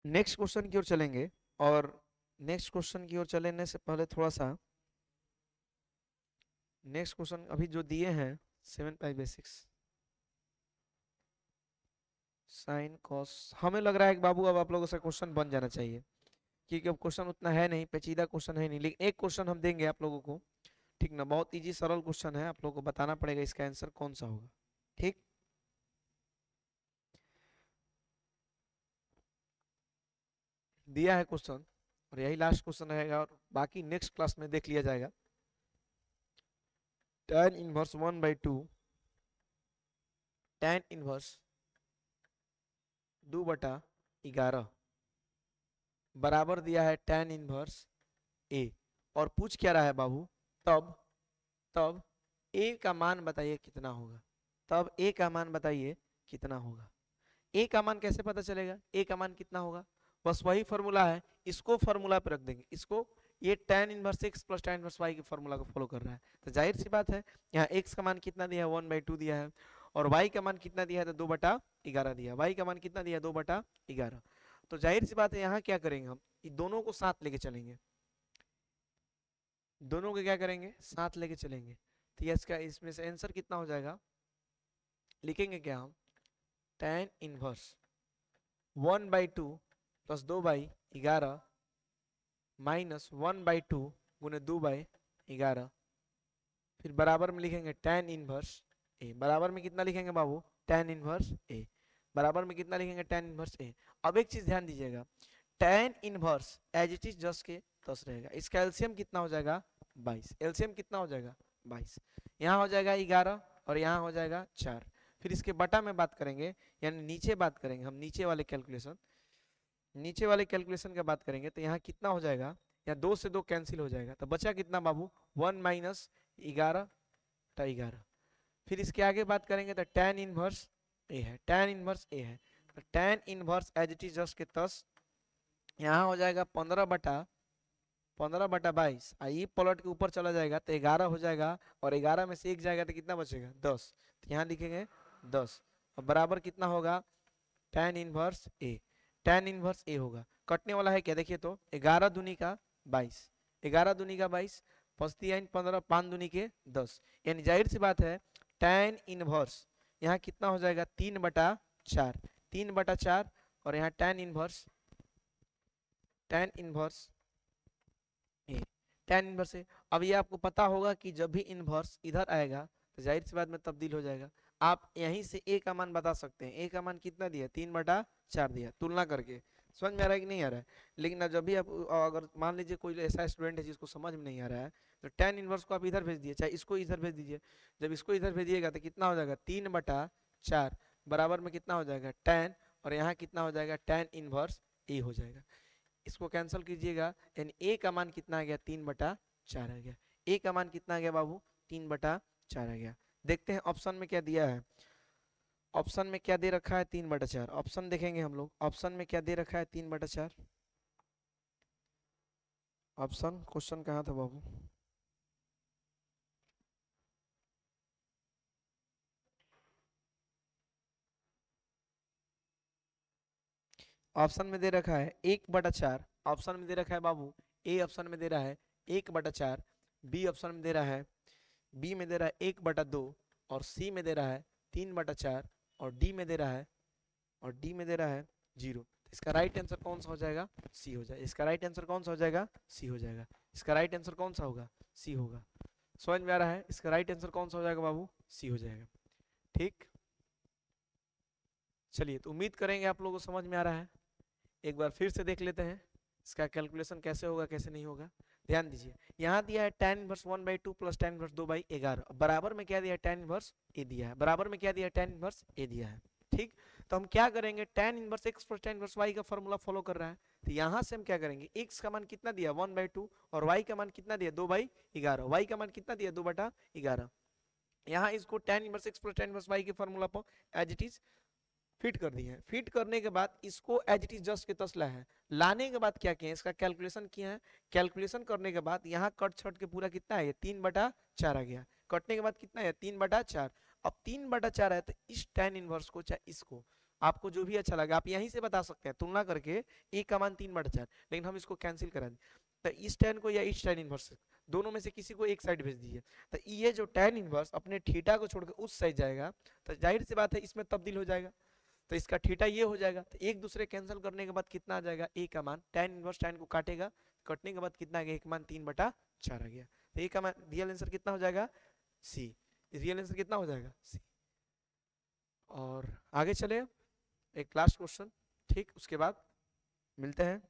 नेक्स्ट क्वेश्चन की ओर चलेंगे, और नेक्स्ट क्वेश्चन की ओर चलने से पहले थोड़ा सा नेक्स्ट क्वेश्चन अभी जो दिए हैं 7 पाई बेसिक्स साइन कॉस, हमें लग रहा है कि बाबू अब आप लोगों से क्वेश्चन बन जाना चाहिए, क्योंकि अब क्वेश्चन उतना है नहीं, पेचीदा क्वेश्चन है नहीं, लेकिन एक क्वेश्चन हम देंगे आप लोगों को, ठीक ना, बहुत इजी सरल क्वेश्चन है, आप लोगों को बताना पड़ेगा इसका आंसर कौन सा होगा। ठीक, दिया है क्वेश्चन, और यही लास्ट क्वेश्चन रहेगा, और बाकी नेक्स्ट क्लास में देख लिया जाएगा। tan इनवर्स 1/2 tan इनवर्स 2/11 बराबर दिया है tan इनवर्स a, और पूछ क्या रहा है बाबू, तब तब a का मान बताइए कितना होगा, तब a का मान बताइए कितना होगा। a का मान कैसे पता चलेगा, a का मान कितना होगा, बस वही फॉर्मूला है, इसको फॉर्मूला पे रख देंगे, इसको, ये tan inverse x plus tan inverse y के फॉर्मूला को फॉलो कर रहा है, तो जाहिर सी बात है यहाँ x का मान कितना दिया है 1/2 दिया है, और y का मान कितना दिया है तो 2/11 दिया, y का मान कितना दिया 2/11, तो जाहिर सी बात है यहाँ क्या करेंगे हम, ये दोनों को साथ लेके चलेंगे, दोनों को क्या करेंगे साथ लेके चलेंगे, तो ये इसका इसमें से आंसर कितना हो जाएगा, लिखेंगे क्या हम, tan इनवर्स 1/2 प्लस 2/11 माइनस 1/2 गुने 2/11, फिर बराबर में लिखेंगे tan इनवर्स ए, बराबर में कितना लिखेंगे बाबू, tan इनवर्स ए, बराबर में कितना लिखेंगे tan इनवर्स ए। अब एक चीज ध्यान दीजिएगा, tan inverse as it is 10 के 10 रहेगा, इसका एलसीएम कितना हो जाएगा 22, एलसीएम कितना हो जाएगा 22, यहाँ हो जाएगा 11 और यहाँ हो जाएगा 4, फिर इसके बटा में बात करेंगे, यानी नीचे बात करेंगे हम, नीचे वाले कैलकुलेशन, नीचे वाले कैलकुलेशन का बात करेंगे, तो यहाँ कितना हो जाएगा, यहाँ 2 से 2 कैंसिल हो जाएगा, तो बचा कितना बाबू 1 माइनस 11/11, फिर इसके आगे बात करेंगे तो tan इनवर्स ए है, tan इनवर्स ए है, तो tan inverse as it is just के 10, यहाँ हो जाएगा 15/22, ये पलट के ऊपर चला जाएगा तो 11 हो जाएगा, और 11 में से 1 जाएगा तो कितना बचेगा 10, तो यहाँ लिखेंगे 10, और बराबर कितना होगा tan इनवर्स ए, tan इनवर्स ए होगा, कटने वाला है क्या देखिए तो 11 दूनी का 22, 11 दूनी का 22, 15 5 दूनी के 10, यानी जाहिर सी बात है tan इनवर्स यहाँ कितना हो जाएगा 3/4, 3/4, और यहाँ tan इनवर्स ए, tan इनवर्स ए। अब ये आपको पता होगा कि जब भी इनवर्स इधर आएगा तो जाहिर सी बात में तब्दील हो जाएगा, आप यहीं से a का मान बता सकते हैं, a का मान कितना दिया 3/4 दिया, तुलना करके समझ में आ रहा है कि नहीं आ रहा है, लेकिन जब भी आप अगर मान लीजिए कोई ऐसा स्टूडेंट है जिसको समझ में नहीं आ रहा है, तो tan इनवर्स को आप इधर भेज दिए, चाहे इसको इधर भेज दीजिए, जब इसको इधर भेजिएगा तो कितना हो जाएगा 3/4 बराबर में कितना हो जाएगा tan, और यहाँ कितना हो जाएगा tan इनवर्स a हो जाएगा, इसको कैंसिल कीजिएगा, यानी a का मान कितना आ गया 3/4 आ गया, a का मान कितना आ गया बाबू 3/4 आ गया। देखते हैं ऑप्शन में क्या दिया है, ऑप्शन में क्या दे रखा है 3/4, ऑप्शन देखेंगे हम लोग, ऑप्शन में क्या दे रखा है 3/4, ऑप्शन क्वेश्चन कहाँ था बाबू, ऑप्शन में दे रखा है 1/4, ऑप्शन में दे रखा है बाबू, ए ऑप्शन में दे रहा है 1/4, बी ऑप्शन में दे रहा है, बी में दे रहा है 1/2, और सी में दे रहा है 3/4, और डी में दे रहा है, और डी में दे रहा है 0, इसका राइट आंसर कौन सा हो जाएगा सी हो जाएगा, इसका राइट आंसर कौन सा हो जाएगा सी हो जाएगा, इसका राइट आंसर कौन सा होगा सी होगा, समझ में आ रहा है, इसका राइट आंसर कौन सा हो जाएगा बाबू सी हो जाएगा। ठीक, चलिए तो उम्मीद करेंगे आप लोगों को समझ में आ रहा है, एक बार फिर से देख लेते हैं इसका कैलकुलेशन कैसे होगा कैसे नहीं होगा। ध्यान दीजिए, यहाँ दिया है tan inverse 1/2 plus tan inverse 2/11, बराबर में क्या दिया है tan इनवर्स ए दिया है, बराबर में क्या दिया है tan इनवर्स ए दिया है। ठीक, तो हम क्या करेंगे, tan inverse x plus tan inverse y का फॉर्मूला फॉलो कर रहा है, तो यहाँ से हम क्या करेंगे, x का मान कितना दिया 1/2, और y का मान कितना दिया 2/11, y का मान कितना दिया 2/11, यहाँ इसको tan inverse x plus tan inverse y के फॉर्मूला पर एज इट इज फिट कर दिए हैं, फिट करने के बाद इसको एज इट इज जस्ट के तस लाए हैं, लाने के बाद क्या किया इसका कैलकुलेशन किया है, कैलकुलेशन करने के बाद यहाँ कट छट के पूरा कितना है 3/4 आ गया, कटने के बाद कितना है 3/4, अब 3/4 है तो इस tan इनवर्स को चाहे इसको आपको जो भी अच्छा लगे आप यहीं से बता सकते हैं तुलना करके। ए का मान 3/4, लेकिन हम इसको कैंसिल करा दें, तो इस tan को या इस tan इनवर्स दोनों में से किसी को एक साइड भेज दीजिए, तो ये जो tan इनवर्स अपने थीटा को छोड़कर उस साइड जाएगा, तो जाहिर सी बात है इसमें तब्दील हो जाएगा, तो इसका थीटा ये हो जाएगा, तो एक दूसरे कैंसिल करने के बाद कितना आ जाएगा, ए का मान tan इनवर्स tan को काटेगा, कटने के बाद कितना आ गया, एक मान 3/4 आ गया, तो ए का मान रियल आंसर कितना हो जाएगा, सी। रियल आंसर कितना हो जाएगा, सी। और आगे चले, एक लास्ट क्वेश्चन, ठीक, उसके बाद मिलते हैं।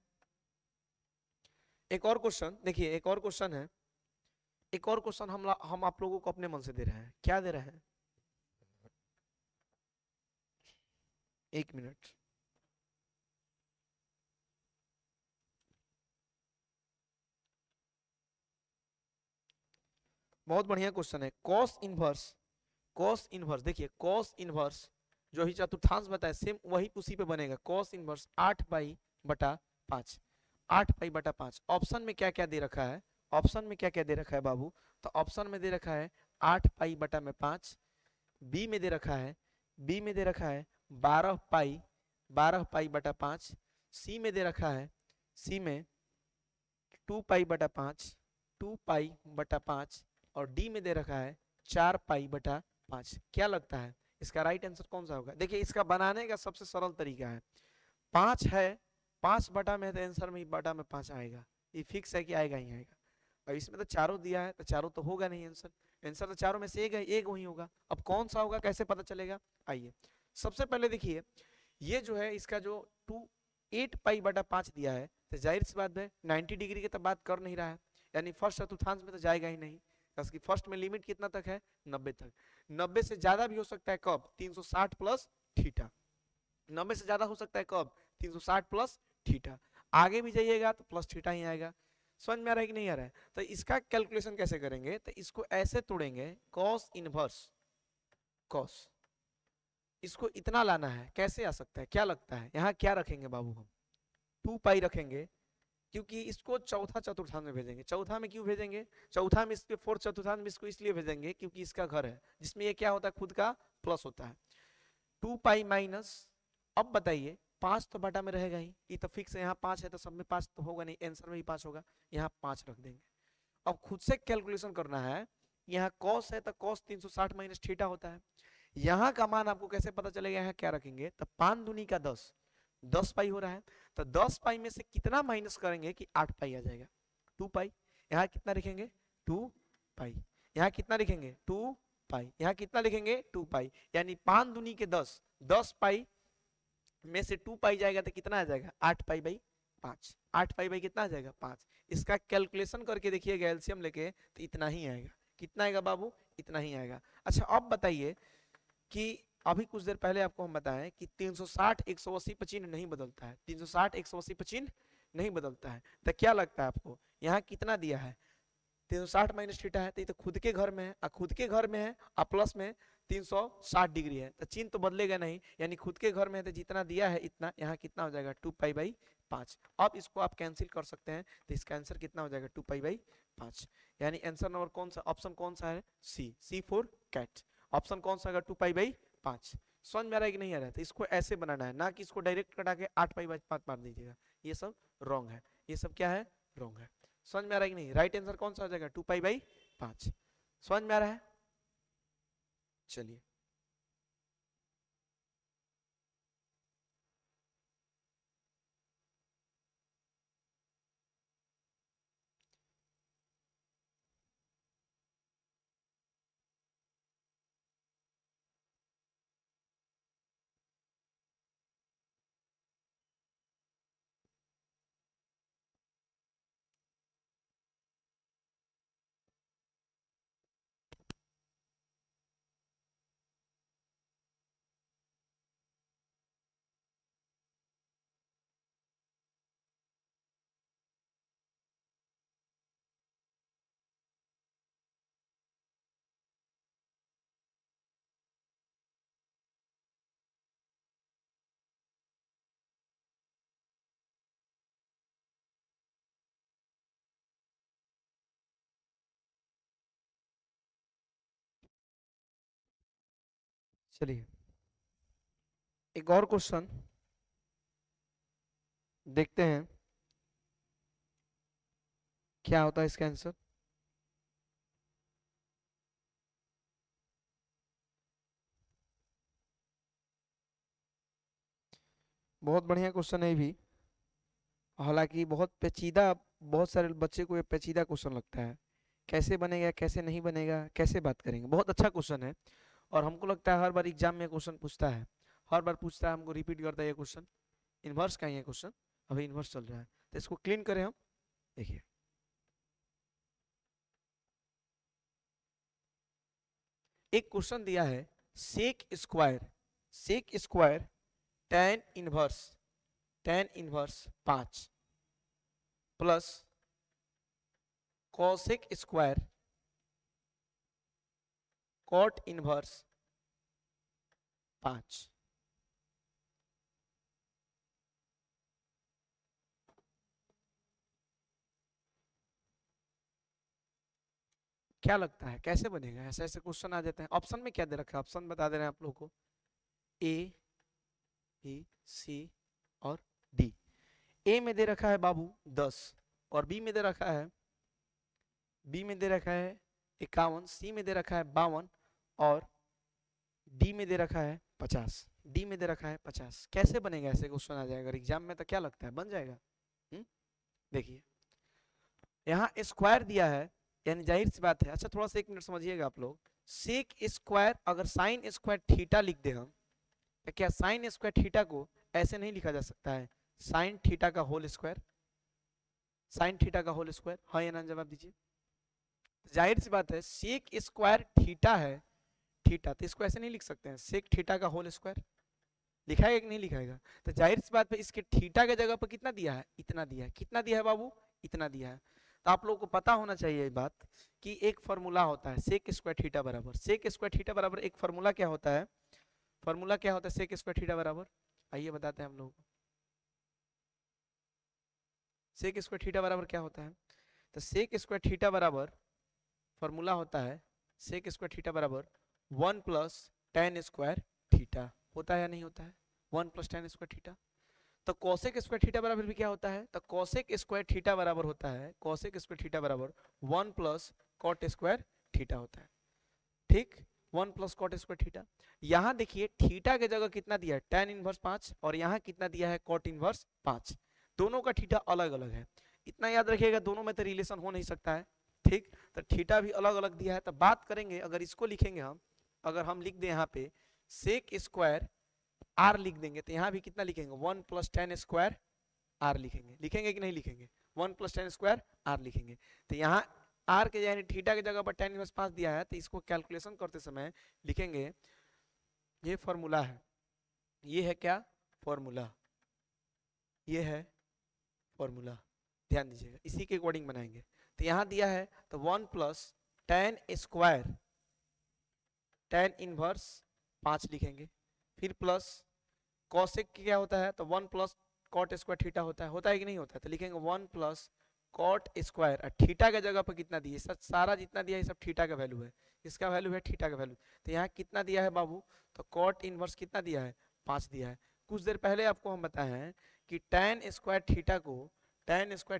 एक और क्वेश्चन देखिए, एक और क्वेश्चन है, एक और क्वेश्चन हम आप लोगों को अपने मन से दे रहे हैं, क्या दे रहे हैं, एक मिनट। बहुत बढ़िया क्वेश्चन है, कॉस इनवर्स। कॉस इनवर्स देखिए, कॉस इनवर्स जो ही चतुर्थांश बताए सेम वही उसी पे बनेगा, कॉस इनवर्स 8 पाई/5, 8 पाई/5। ऑप्शन में क्या क्या दे रखा है, ऑप्शन में क्या क्या दे रखा है बाबू, तो ऑप्शन में दे रखा है 8 पाई/5, बी में दे रखा है, बी में दे रखा है 12 पाई/5, सी में दे रखा है, सी में 2 पाई/5, 2 पाई/5, और डी में दे रखा है 4 पाई/5। क्या लगता है इसका राइट आंसर कौन सा होगा। देखिए इसका बनाने का सबसे सरल तरीका है, 5 है, 5 बटा में तो आंसर में बटा में 5 आएगा, ये फिक्स है कि आएगा ही आएगा। और इसमें तो चारों दिया है, तो चारों तो होगा नहीं आंसर, आंसर तो चारों में से एक है, एक वही होगा। अब कौन सा होगा कैसे पता चलेगा, आइए सबसे पहले देखिए, ये जो है इसका जो 8 पाई/5 दिया है, तो जाहिर सी बात है 90 डिग्री की तो बात कर नहीं रहा है, यानी फर्स्ट चतुर्थांश में तो जाएगा ही नहीं, बस कि फर्स्ट में लिमिट कितना तक है, 90 तक। 90 से ज्यादा भी हो सकता है, कब, 360 प्लस थीटा। 90 से ज्यादा हो सकता है कब, 360 प्लस थीटा। आगे भी जाइएगा तो प्लस थीटा ही आएगा। समझ में आ रहा है कि नहीं आ रहा है, तो इसका कैलकुलेशन कैसे करेंगे, तो इसको ऐसे तोड़ेंगे, कॉस इनवर्स कॉस, इसको इतना लाना है, कैसे आ सकता है, क्या लगता है, यहाँ क्या रखेंगे बाबू, हम 2 पाई रखेंगे, क्योंकि इसको चौथा चतुर्थांश में भेजेंगे। चौथा में क्यों भेजेंगे, चौथा में इसके फोर्थ चतुर्थांश में इसको इसलिए भेजेंगे क्योंकि इसका घर है, जिसमें ये क्या होता है, खुद का प्लस होता है। 2 पाई माइनस, अब बताइए 5 तो बटा में रहेगा ही, ये तो फिक्स है, यहाँ 5 है तो सब में 5 तो होगा नहीं, आंसर में भी 5 होगा, यहाँ 5 रख देंगे। अब खुद से कैलकुलेशन करना है, यहाँ कॉस है तो कॉस 360 माइनस थीटा होता है, यहाँ का मान आपको कैसे पता चलेगा, यहाँ क्या रखेंगे, तो 5 दूनी का 10, 10 पाई हो रहा है, तो 10 पाई में से कितना माइनस करेंगे कि 8 पाई आ जाएगा, 2 पाई। यहाँ कितना लिखेंगे, 2 पाई। यहाँ कितना लिखेंगे, 2 पाई। यहाँ कितना लिखेंगे, 2 पाई। यानी 5 दूनी के 10, 10 पाई में से 2 पाई जाएगा तो कितना आ जाएगा, 8 पाई/5। 8 पाई कितना आ जाएगा, 5। इसका कैलकुलेशन करके देखिएगा एलसीएम लेके, तो इतना ही आएगा। कितना आएगा बाबू, इतना ही आएगा। अच्छा अब बताइए कि अभी कुछ देर पहले आपको हम बताएं कि 360 180 पर चिन्ह नहीं बदलता है, 360 180 पर चिन्ह नहीं बदलता है, तो क्या लगता है आपको, यहाँ कितना दिया है, 360 माइनस थीटा है, तो ये तो खुद के घर में है, खुद के घर में है, प्लस में 360 डिग्री है, तो चिन्ह तो बदलेगा नहीं, यानी खुद के घर में है, तो जितना दिया है इतना, यहाँ कितना हो जाएगा, 2 पाई/5। अब इसको आप कैंसिल कर सकते हैं, तो इसका आंसर कितना हो जाएगा, 2 पाई/5। यानी आंसर नंबर कौन सा, ऑप्शन कौन सा है, सी फॉर कैट। ऑप्शन कौन सा, 2 पाई/5। समझ में आ रहा है कि नहीं आ रहा है, तो इसको ऐसे बनाना है, ना कि इसको डायरेक्ट कटा के 8 पाई/5 मार दीजिएगा, ये सब रॉन्ग है, ये सब क्या है, रॉन्ग है। समझ में आ रहा है कि नहीं, राइट आंसर कौन सा हो जाएगा, 2 पाई/5। समझ में आ रहा है, चलिए चलिए एक और क्वेश्चन देखते हैं क्या होता है इसका आंसर। बहुत बढ़िया क्वेश्चन है ये भी, हालांकि बहुत पेचीदा, बहुत सारे बच्चे को ये पेचीदा क्वेश्चन लगता है, कैसे बनेगा कैसे नहीं बनेगा कैसे बात करेंगे। बहुत अच्छा क्वेश्चन है और हमको लगता है हर बार एग्जाम में क्वेश्चन पूछता है, हर बार पूछता है, हमको रिपीट करता है ये क्वेश्चन। इनवर्स का ही है क्वेश्चन, अभी इनवर्स चल रहा है तो इसको क्लीन करें हम। देखिए एक क्वेश्चन दिया है, sec square, sec square tan inverse 5 plus cosec square cot inverse 5। क्या लगता है कैसे बनेगा? ऐसे ऐसे क्वेश्चन आ जाते हैं। ऑप्शन में क्या दे रखा है, ऑप्शन बता दे रहे हैं आप लोगों को, ए बी सी और डी। ए में दे रखा है बाबू 10 और बी में दे रखा है 51, सी में दे रखा है 52 और डी में दे रखा है 50। डी में दे रखा है 50। कैसे बनेगा? ऐसे क्वेश्चन आ जाएगा एग्जाम में तो क्या लगता है बन जाएगा? देखिए यहाँ स्क्वायर दिया है, यानी जाहिर सी बात है। अच्छा थोड़ा सा 1 मिनट समझिएगा आप लोग। सेक स्क्वायर अगर साइन स्क्वायर थीटा लिख दे हम, तो क्या साइन स्क्वायर थीटा को ऐसे नहीं लिखा जा सकता है, साइन थीटा का होल स्क्वायर, साइन थीटा का होल स्क्वायर? हाँ या ना जवाब दीजिए। जाहिर सी बात है सेक स्क्वायर थीटा है, थीटा, तो इसको ऐसे नहीं लिख सकते हैं सेक थीटा का होल स्क्वायर। लिखाएगा कि नहीं लिखाएगा? तो जाहिर सी बात है इसके थीटा के जगह पर कितना दिया है, इतना दिया है। कितना दिया है बाबू? इतना दिया है। तो आप लोगों को पता होना चाहिए ये बात कि एक फॉर्मूला होता है सेक स्क्वायर थीटा बराबर, सेक स्क्वायर थीटा बराबर एक फॉर्मूला क्या होता है, फॉर्मूला क्या होता है सेक स्क्वायर थीटा बराबर? आइए बताते हैं हम लोगों को। सेक स्क्वायर थीटा बराबर क्या होता है? तो सेक स्क्वायर थीटा बराबर फॉर्मूला होता है, सेक स्क्वायर थीटा बराबर 1 प्लस टेन स्क्वायर थीटा। होता है या नहीं होता है? 1 प्लस टेन स्क्वायर थीटा। तो कोसेक स्क्वायर थीटा बराबर भी क्या होता है? तो कोसेक स्क्वायर थीटा बराबर होता है, कोसेक स्क्वायर थीटा बराबर 1 प्लस कॉट स्क्वायर थीटा होता है। ठीक, 1 प्लस कॉट स्क्वायर थीटा। यहाँ देखिए थीटा के जगह कितना दिया है, tan इनवर्स 5, और यहाँ कितना दिया है, कॉट इनवर्स 5। दोनों का थीटा अलग अलग है, इतना याद रखिएगा, दोनों में तो रिलेशन हो नहीं सकता है। ठीक, तो थीटा भी अलग अलग दिया है। तो बात करेंगे, अगर इसको लिखेंगे हम, अगर हम लिख दें यहाँ पे सेक स्क्वायर आर लिख देंगे, तो यहाँ भी कितना लिखेंगे, 1 प्लस टेन स्क्वायर आर लिखेंगे। लिखेंगे कि नहीं लिखेंगे? 1 प्लस टेन स्क्वायर आर लिखेंगे। तो यहाँ आर के यानी थीटा की जगह पर tan इनवर्स 5 दिया है, तो इसको कैलकुलेशन करते समय लिखेंगे, ये फॉर्मूला है, ये है क्या फॉर्मूला, ये है फॉर्मूला, ध्यान दीजिएगा, इसी के अकॉर्डिंग बनाएंगे। तो यहाँ दिया है तो 1 plus ten square tan inverse 5 लिखेंगे, फिर प्लस कॉसेक क्या होता है, तो 1 प्लस कॉट स्क्वायर थीटा होता है कि नहीं होता है? तो लिखेंगे 1 प्लस कॉट स्क्वायर, और थीटा के जगह पर कितना दिए, सारा जितना दिया है सब थीटा का वैल्यू है, इसका वैल्यू है थीटा का वैल्यू। तो यहाँ कितना दिया है बाबू, तो कॉट इनवर्स कितना दिया है, 5 दिया है। कुछ देर पहले आपको हम बताए हैं कि tan स्क्वायर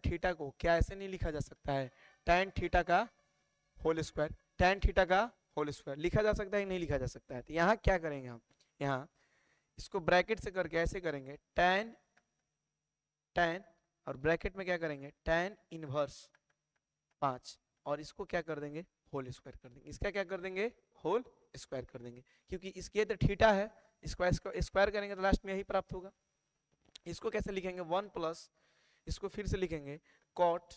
थीटा को क्या ऐसे नहीं लिखा जा सकता है, tan थीटा का होल स्क्वायर, tan थीटा का होल स्क्वायर लिखा जा सकता है कि नहीं लिखा जा सकता है? तो यहाँ क्या करेंगे हम, यहाँ इसको ब्रैकेट से करके ऐसे करेंगे, tan और ब्रैकेट में क्या करेंगे, tan इनवर्स 5, और इसको क्या कर देंगे, होल स्क्वायर कर देंगे। इसका क्या कर देंगे, होल स्क्वायर कर देंगे, क्योंकि इसके तो थीटा है, स्क्वायर करेंगे तो लास्ट में यही प्राप्त होगा। इसको कैसे लिखेंगे, 1 प्लस, इसको फिर से लिखेंगे कॉट,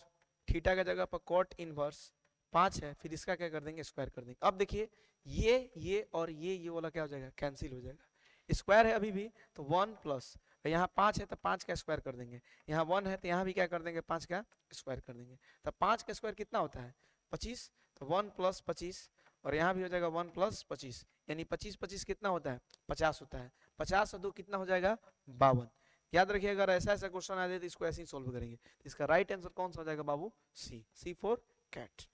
थीटा का जगह पर कॉट इनवर्स 5 है, फिर इसका क्या कर देंगे, स्क्वायर कर देंगे। अब देखिए ये और ये वाला क्या हो जाएगा, कैंसिल हो जाएगा। स्क्वायर है अभी भी, तो 1 प्लस, यहाँ 5 है तो 5 का स्क्वायर कर देंगे, यहाँ 1 है तो यहाँ भी क्या कर देंगे, 5 का स्क्वायर कर देंगे। तो 5 का स्क्वायर कितना होता है, 25, तो 1 प्लस 25, और यहाँ भी हो जाएगा 1 प्लस 25, यानी 25 25 कितना होता है, 50 होता है। 50 और 2 कितना हो जाएगा, 52। याद रखिए अगर ऐसा ऐसा क्वेश्चन आ जाए तो इसको ऐसे ही सोल्व करेंगे। इसका राइट आंसर कौन सा हो जाएगा बाबू, सी फॉर कैट।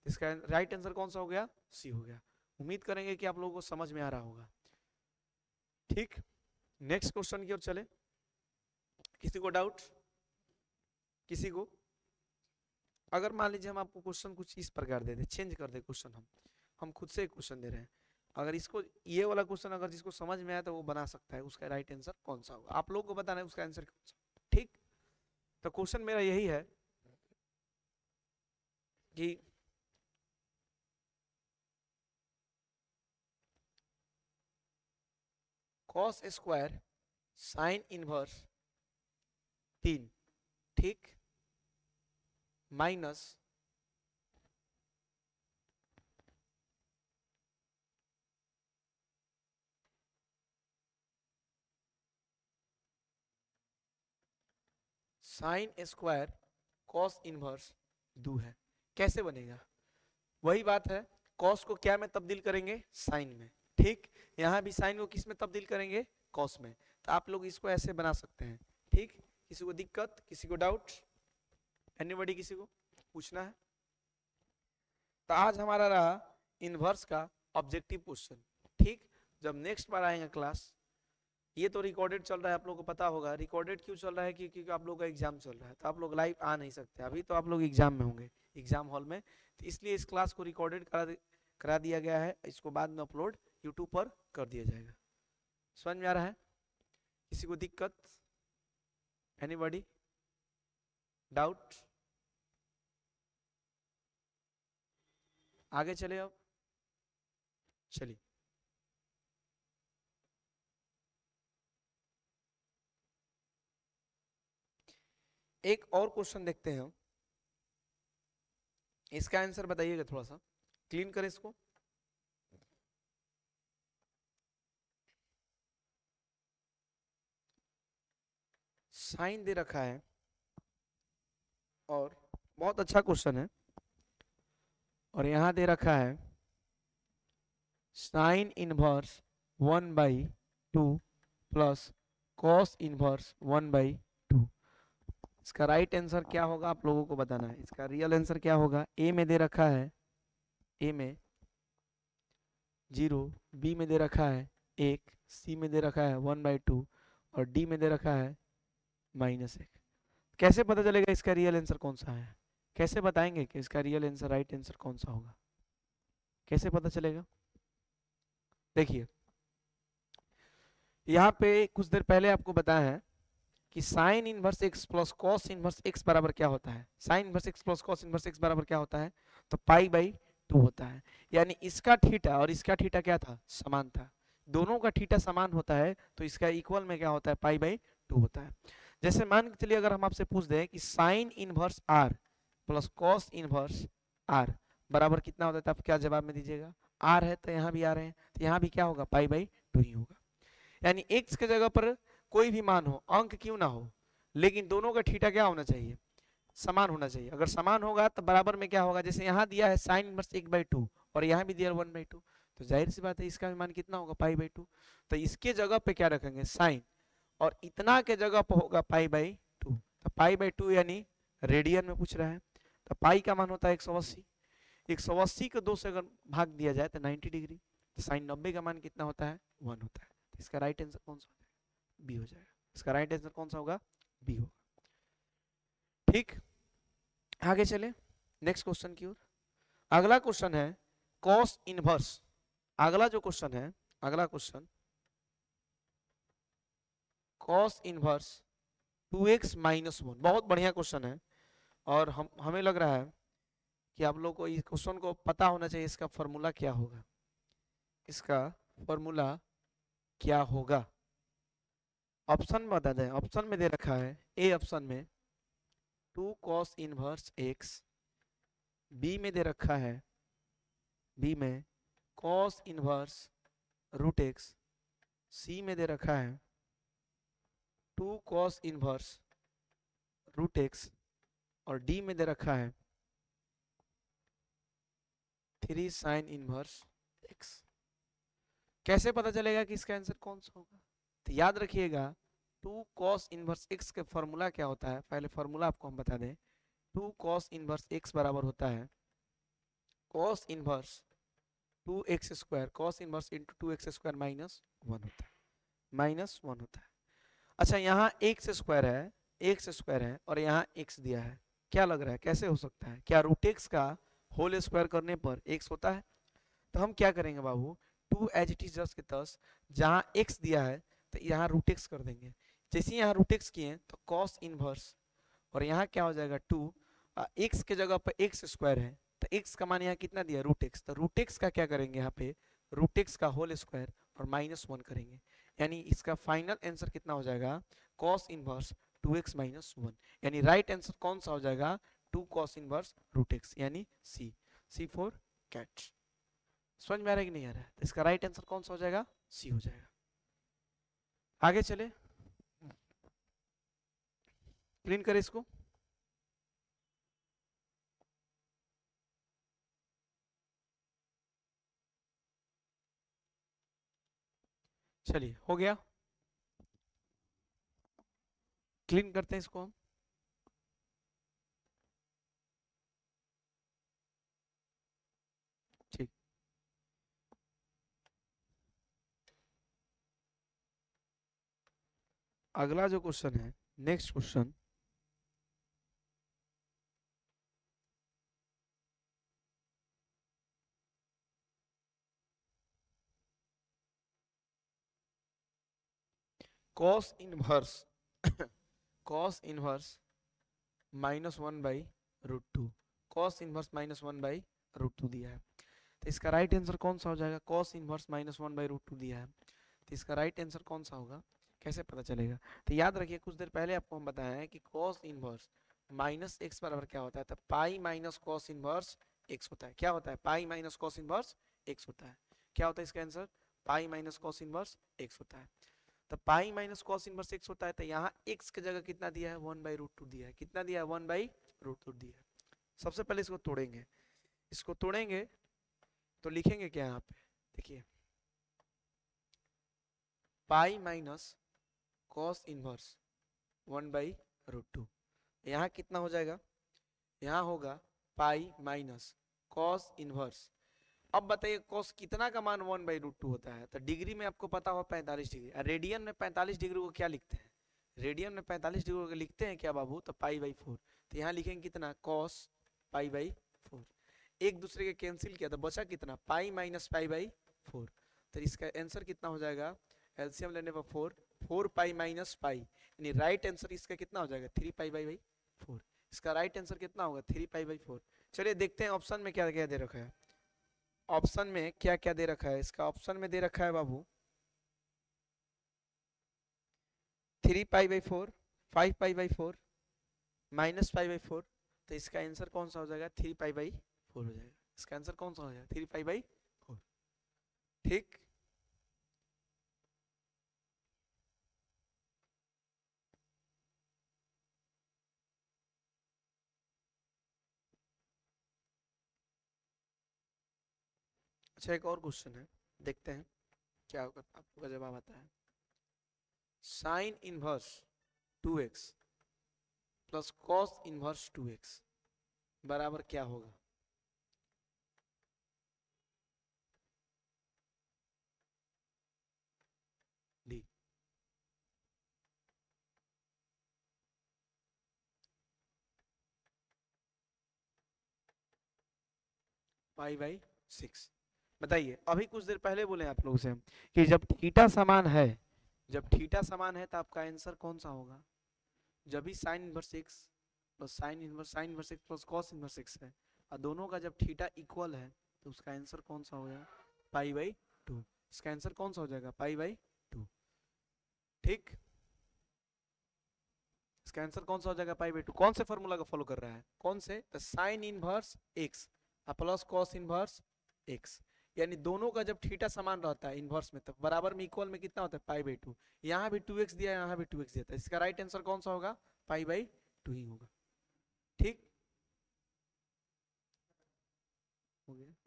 इसका राइट आंसर कौन सा हो गया, सी हो गया। उम्मीद करेंगे कि आप लोगों को समझ में आ रहा होगा। ठीक, नेक्स्ट क्वेश्चन की ओर चले। किसी को डाउट? किसी को? अगर मान लीजिए हम आपको क्वेश्चन कुछ इस प्रकार दे दे, चेंज कर दे क्वेश्चन, हम खुद से एक क्वेश्चन दे रहे हैं, अगर इसको ये वाला क्वेश्चन अगर जिसको समझ में आया तो वो बना सकता है, उसका राइट आंसर कौन सा होगा, आप लोगों को बताना है उसका आंसर कौन सा। ठीक, तो क्वेश्चन मेरा यही है कि कॉस स्क्वायर साइन इनवर्स 3, ठीक, minus sine square cos inverse 2 है। कैसे बनेगा? वही बात है, कॉस को क्या में तब्दील करेंगे? साइन में। ठीक, यहाँ भी साइन को किस में तब्दील करेंगे? कॉस में। तो आप लोग इसको ऐसे बना सकते हैं। ठीक, किसी को दिक्कत, किसी को डाउट, एनीबॉडी, किसी को पूछना है? तो आज हमारा रहा इनवर्स का ऑब्जेक्टिव क्वेश्चन। ठीक, जब नेक्स्ट बार आएगा क्लास, ये तो रिकॉर्डेड चल रहा है, आप लोगों को पता होगा रिकॉर्डेड क्यों चल रहा है, क्योंकि आप लोगों का एग्जाम चल रहा है, तो आप लोग लाइव आ नहीं सकते, अभी तो आप लोग एग्जाम में होंगे, एग्जाम हॉल में, तो इसलिए इस क्लास को रिकॉर्डेड करा दिया गया है, इसको बाद में अपलोड यूट्यूब पर कर दिया जाएगा। समझ में आ रहा है? किसी को दिक्कत, एनीबॉडी, डाउट? आगे चले, अब चलिए एक और क्वेश्चन देखते हैं हम, इसका आंसर बताइएगा, थोड़ा सा क्लीन करें इसको। साइन दे रखा है और बहुत अच्छा क्वेश्चन है, और यहां दे रखा है sine inverse 1/2 plus cos inverse 1/2। इसका राइट आंसर क्या होगा आप लोगों को बताना है। इसका रियल आंसर क्या होगा? ए में दे रखा है, ए में 0, बी में दे रखा है 1, सी में दे रखा है 1/2 और डी में दे रखा है -1। कैसे पता चलेगा इसका रियल आंसर कौन सा है? कैसे बताएंगे कि इसका रियल आंसर, राइट आंसर कौन सा होगा? कैसे पता चलेगा? देखिए, यहाँ पे कुछ देर पहले आपको बताया है कि sine inverse x plus cos inverse x बराबर क्या होता है? Sine inverse x plus cos inverse x बराबर क्या होता है? तो π/2 होता है। यानी इसका थीटा और इसका थीटा क्या था? समान था। दोनों का थीटा समान होता है तो इसका इक्वल में क्या होता है? π/2 होता है। जैसे मान के चलिए अगर हम आपसे पूछ दें कि sine inverse r plus cos inverse r बराबर कितना होता है, तो आप क्या जवाब में दीजिएगा? आर है तो यहाँ भी आर है, तो यहाँ भी क्या होगा? π/2 ही होगा। यानी एक्स के जगह पर कोई भी मान हो, अंक क्यों ना हो, लेकिन दोनों का थीटा क्या होना चाहिए? समान होना चाहिए। अगर समान होगा तो बराबर में क्या होगा? जैसे यहाँ दिया है साइन इनवर्स 1/2 और यहाँ भी दिया 1/2, तो जाहिर सी बात है इसका भी मान कितना होगा? π/2। तो इसके जगह पे क्या रखेंगे? साइन, और इतना के जगह पर होगा π/2। तो π/2 यानी रेडियन में पूछ रहा है, तो पाई का मान होता है 180। 180 को 2 से अगर भाग दिया जाए तो 90 डिग्री, तो साइन 90 का मान कितना होता है? 1 होता है। तो इसका राइट आंसर कौन सा हो जाएगा? बी हो जाएगा। इसका राइट आंसर कौन सा होगा? बी होगा। ठीक, आगे चले नेक्स्ट क्वेश्चन की ओर। अगला क्वेश्चन है कॉस इनवर्स। अगला जो क्वेश्चन है, अगला क्वेश्चन कॉस इनवर्स 2x - 1। बहुत बढ़िया क्वेश्चन है, और हमें लग रहा है कि आप लोग को इस क्वेश्चन को पता होना चाहिए इसका फॉर्मूला क्या होगा। इसका फॉर्मूला क्या होगा? ऑप्शन बता दें। ऑप्शन में दे रखा है, ए ऑप्शन में 2 cos इनवर्स x, बी में दे रखा है, बी में cos इनवर्स √x, सी में दे रखा है 2 cos इनवर्स √x और डी में दे रखा है 3 sin इनवर्स x। कैसे पता चलेगा कि इसका आंसर कौन सा होगा? तो याद रखिएगा 2 cos इनवर्स x का फॉर्मूला क्या होता है, पहले फॉर्मूला आपको हम बता दें। 2 cos इनवर्स x बराबर होता है cos inverse 2x square, cos inverse into 2x square -1 होता है। -1 होता है। अच्छा यहाँ एक्स स्क्वायर है, एक्स स्क्वायर है और यहाँ एक्स दिया है, क्या लग रहा है कैसे हो सकता है? क्या रूट एक्स का होल स्क्वायर करने पर एक्स होता है? तो हम क्या करेंगे बाबू, to as it is just के तस, जहाँ एक्स दिया है तो यहाँ रूट एक्स कर देंगे। जैसे ही यहाँ रूट एक्स किए तो कॉस इनवर्स, और यहाँ क्या हो जाएगा 2, एक्स के जगह पर एक्स स्क्वायर है तो एक्स का मान यहाँ कितना दिया रूट एक्स, तो रूट एक्स का क्या करेंगे यहाँ पे, रूट एक्स का होल स्क्वायर और -1 करेंगे, यानी इसका फाइनल आंसर कितना हो जाएगा, कॉस इनवर्स 2x - 1, यानी राइट आंसर कौन सा हो जाएगा, 2 कॉस इनवर्स रूट एक्स, यानी सी, सी फॉर कैट। समझ में आ रहा है कि नहीं आ रहा है? तो इसका राइट आंसर कौन सा हो जाएगा, सी हो जाएगा। आगे चले, क्लीन करें इसको। चलिए हो गया, क्लीन करते हैं इसको हम। ठीक, अगला जो क्वेश्चन है, next question, cos inverse cos inverse -1/√2, cos inverse -1/√2 दिया है, तो इसका राइट आंसर कौन सा हो जाएगा, कॉस इनवर्स -1/√2 दिया है तो इसका राइट आंसर कौन सा होगा, कैसे पता चलेगा? तो याद रखिए कुछ देर पहले आपको हम बताया है कि कॉस इनवर्स माइनस एक्स बराबर क्या होता है, तो pi minus cos inverse x होता है। क्या होता है, pi minus cos inverse x होता है। क्या होता है इसका आंसर, पाई माइनस कॉस इनवर्स एक्स होता है। तो pi minus cos inverse x होता है, तो यहाँ एक्स की जगह कितना दिया है, 1/√2 दिया है। कितना दिया है, 1/√2 दिया है। सबसे पहले इसको तोड़ेंगे, इसको तोड़ेंगे तो लिखेंगे क्या यहाँ पे, देखिए पाई माइनस कॉस इनवर्स 1/√2, यहाँ कितना हो जाएगा, यहाँ होगा पाई माइनस कॉस इनवर्स। अब बताइए कॉस कितना का मान 1/√2 होता है, तो डिग्री में आपको पता होगा 45 डिग्री, रेडियन में 45 डिग्री को क्या लिखते हैं, रेडियन में 45 डिग्री को लिखते हैं क्या बाबू, तो पाई/4, तो यहाँ लिखेंगे कितना, कॉस पाई/4, एक दूसरे के कैंसिल किया तो बचा कितना, पाई माइनस पाई/4, तो इसका आंसर कितना हो जाएगा, एलसीएम लेने पर 4, 4 पाई माइनस पाई, यानी राइट आंसर इसका कितना हो जाएगा, 3 पाई/4। इसका राइट आंसर कितना होगा, 3 पाई/4। चलिए देखते हैं ऑप्शन में क्या क्या दे रखा है, ऑप्शन में क्या क्या दे रखा है। इसका ऑप्शन में दे रखा है बाबू 3 पाई/4, 5 पाई/4, -पाई/4, तो इसका आंसर कौन सा हो जाएगा, 3 पाई/4 हो जाएगा। इसका आंसर कौन सा हो जाएगा, 3 पाई/4। ठीक, अच्छा एक और क्वेश्चन है, देखते हैं क्या होगा, आपका जवाब आता है। Sine inverse 2x plus cos inverse 2x बराबर क्या होगा, डी, पाई/6। बताइए, अभी कुछ देर पहले बोले आप लोगों से हम कि जब थीटा समान है, जब थीटा समान है तो आपका आंसर कौन सा होगा, जब भी sign inverse x plus sine inverse x plus cos inverse x है और दोनों का जब थीटा इक्वल है तो उसका आंसर कौन सा हो जाएगा, पाई/2। इसका आंसर कौन सा हो जाएगा, पाई/2। ठीक, इसका आंसर कौन सा हो जाएगा, पाई/2। कौन से फॉर्मूला का फॉलो कर रहा है, कौन से, तो sine inverse x plus cos inverse x, यानी दोनों का जब थीटा समान रहता है इनवर्स में, तो बराबर में इक्वल में कितना होता है, पाई/2। यहाँ भी 2x दिया है, यहाँ भी 2x दिया था, इसका राइट आंसर कौन सा होगा, पाई/2 ही होगा। ठीक, हो गया।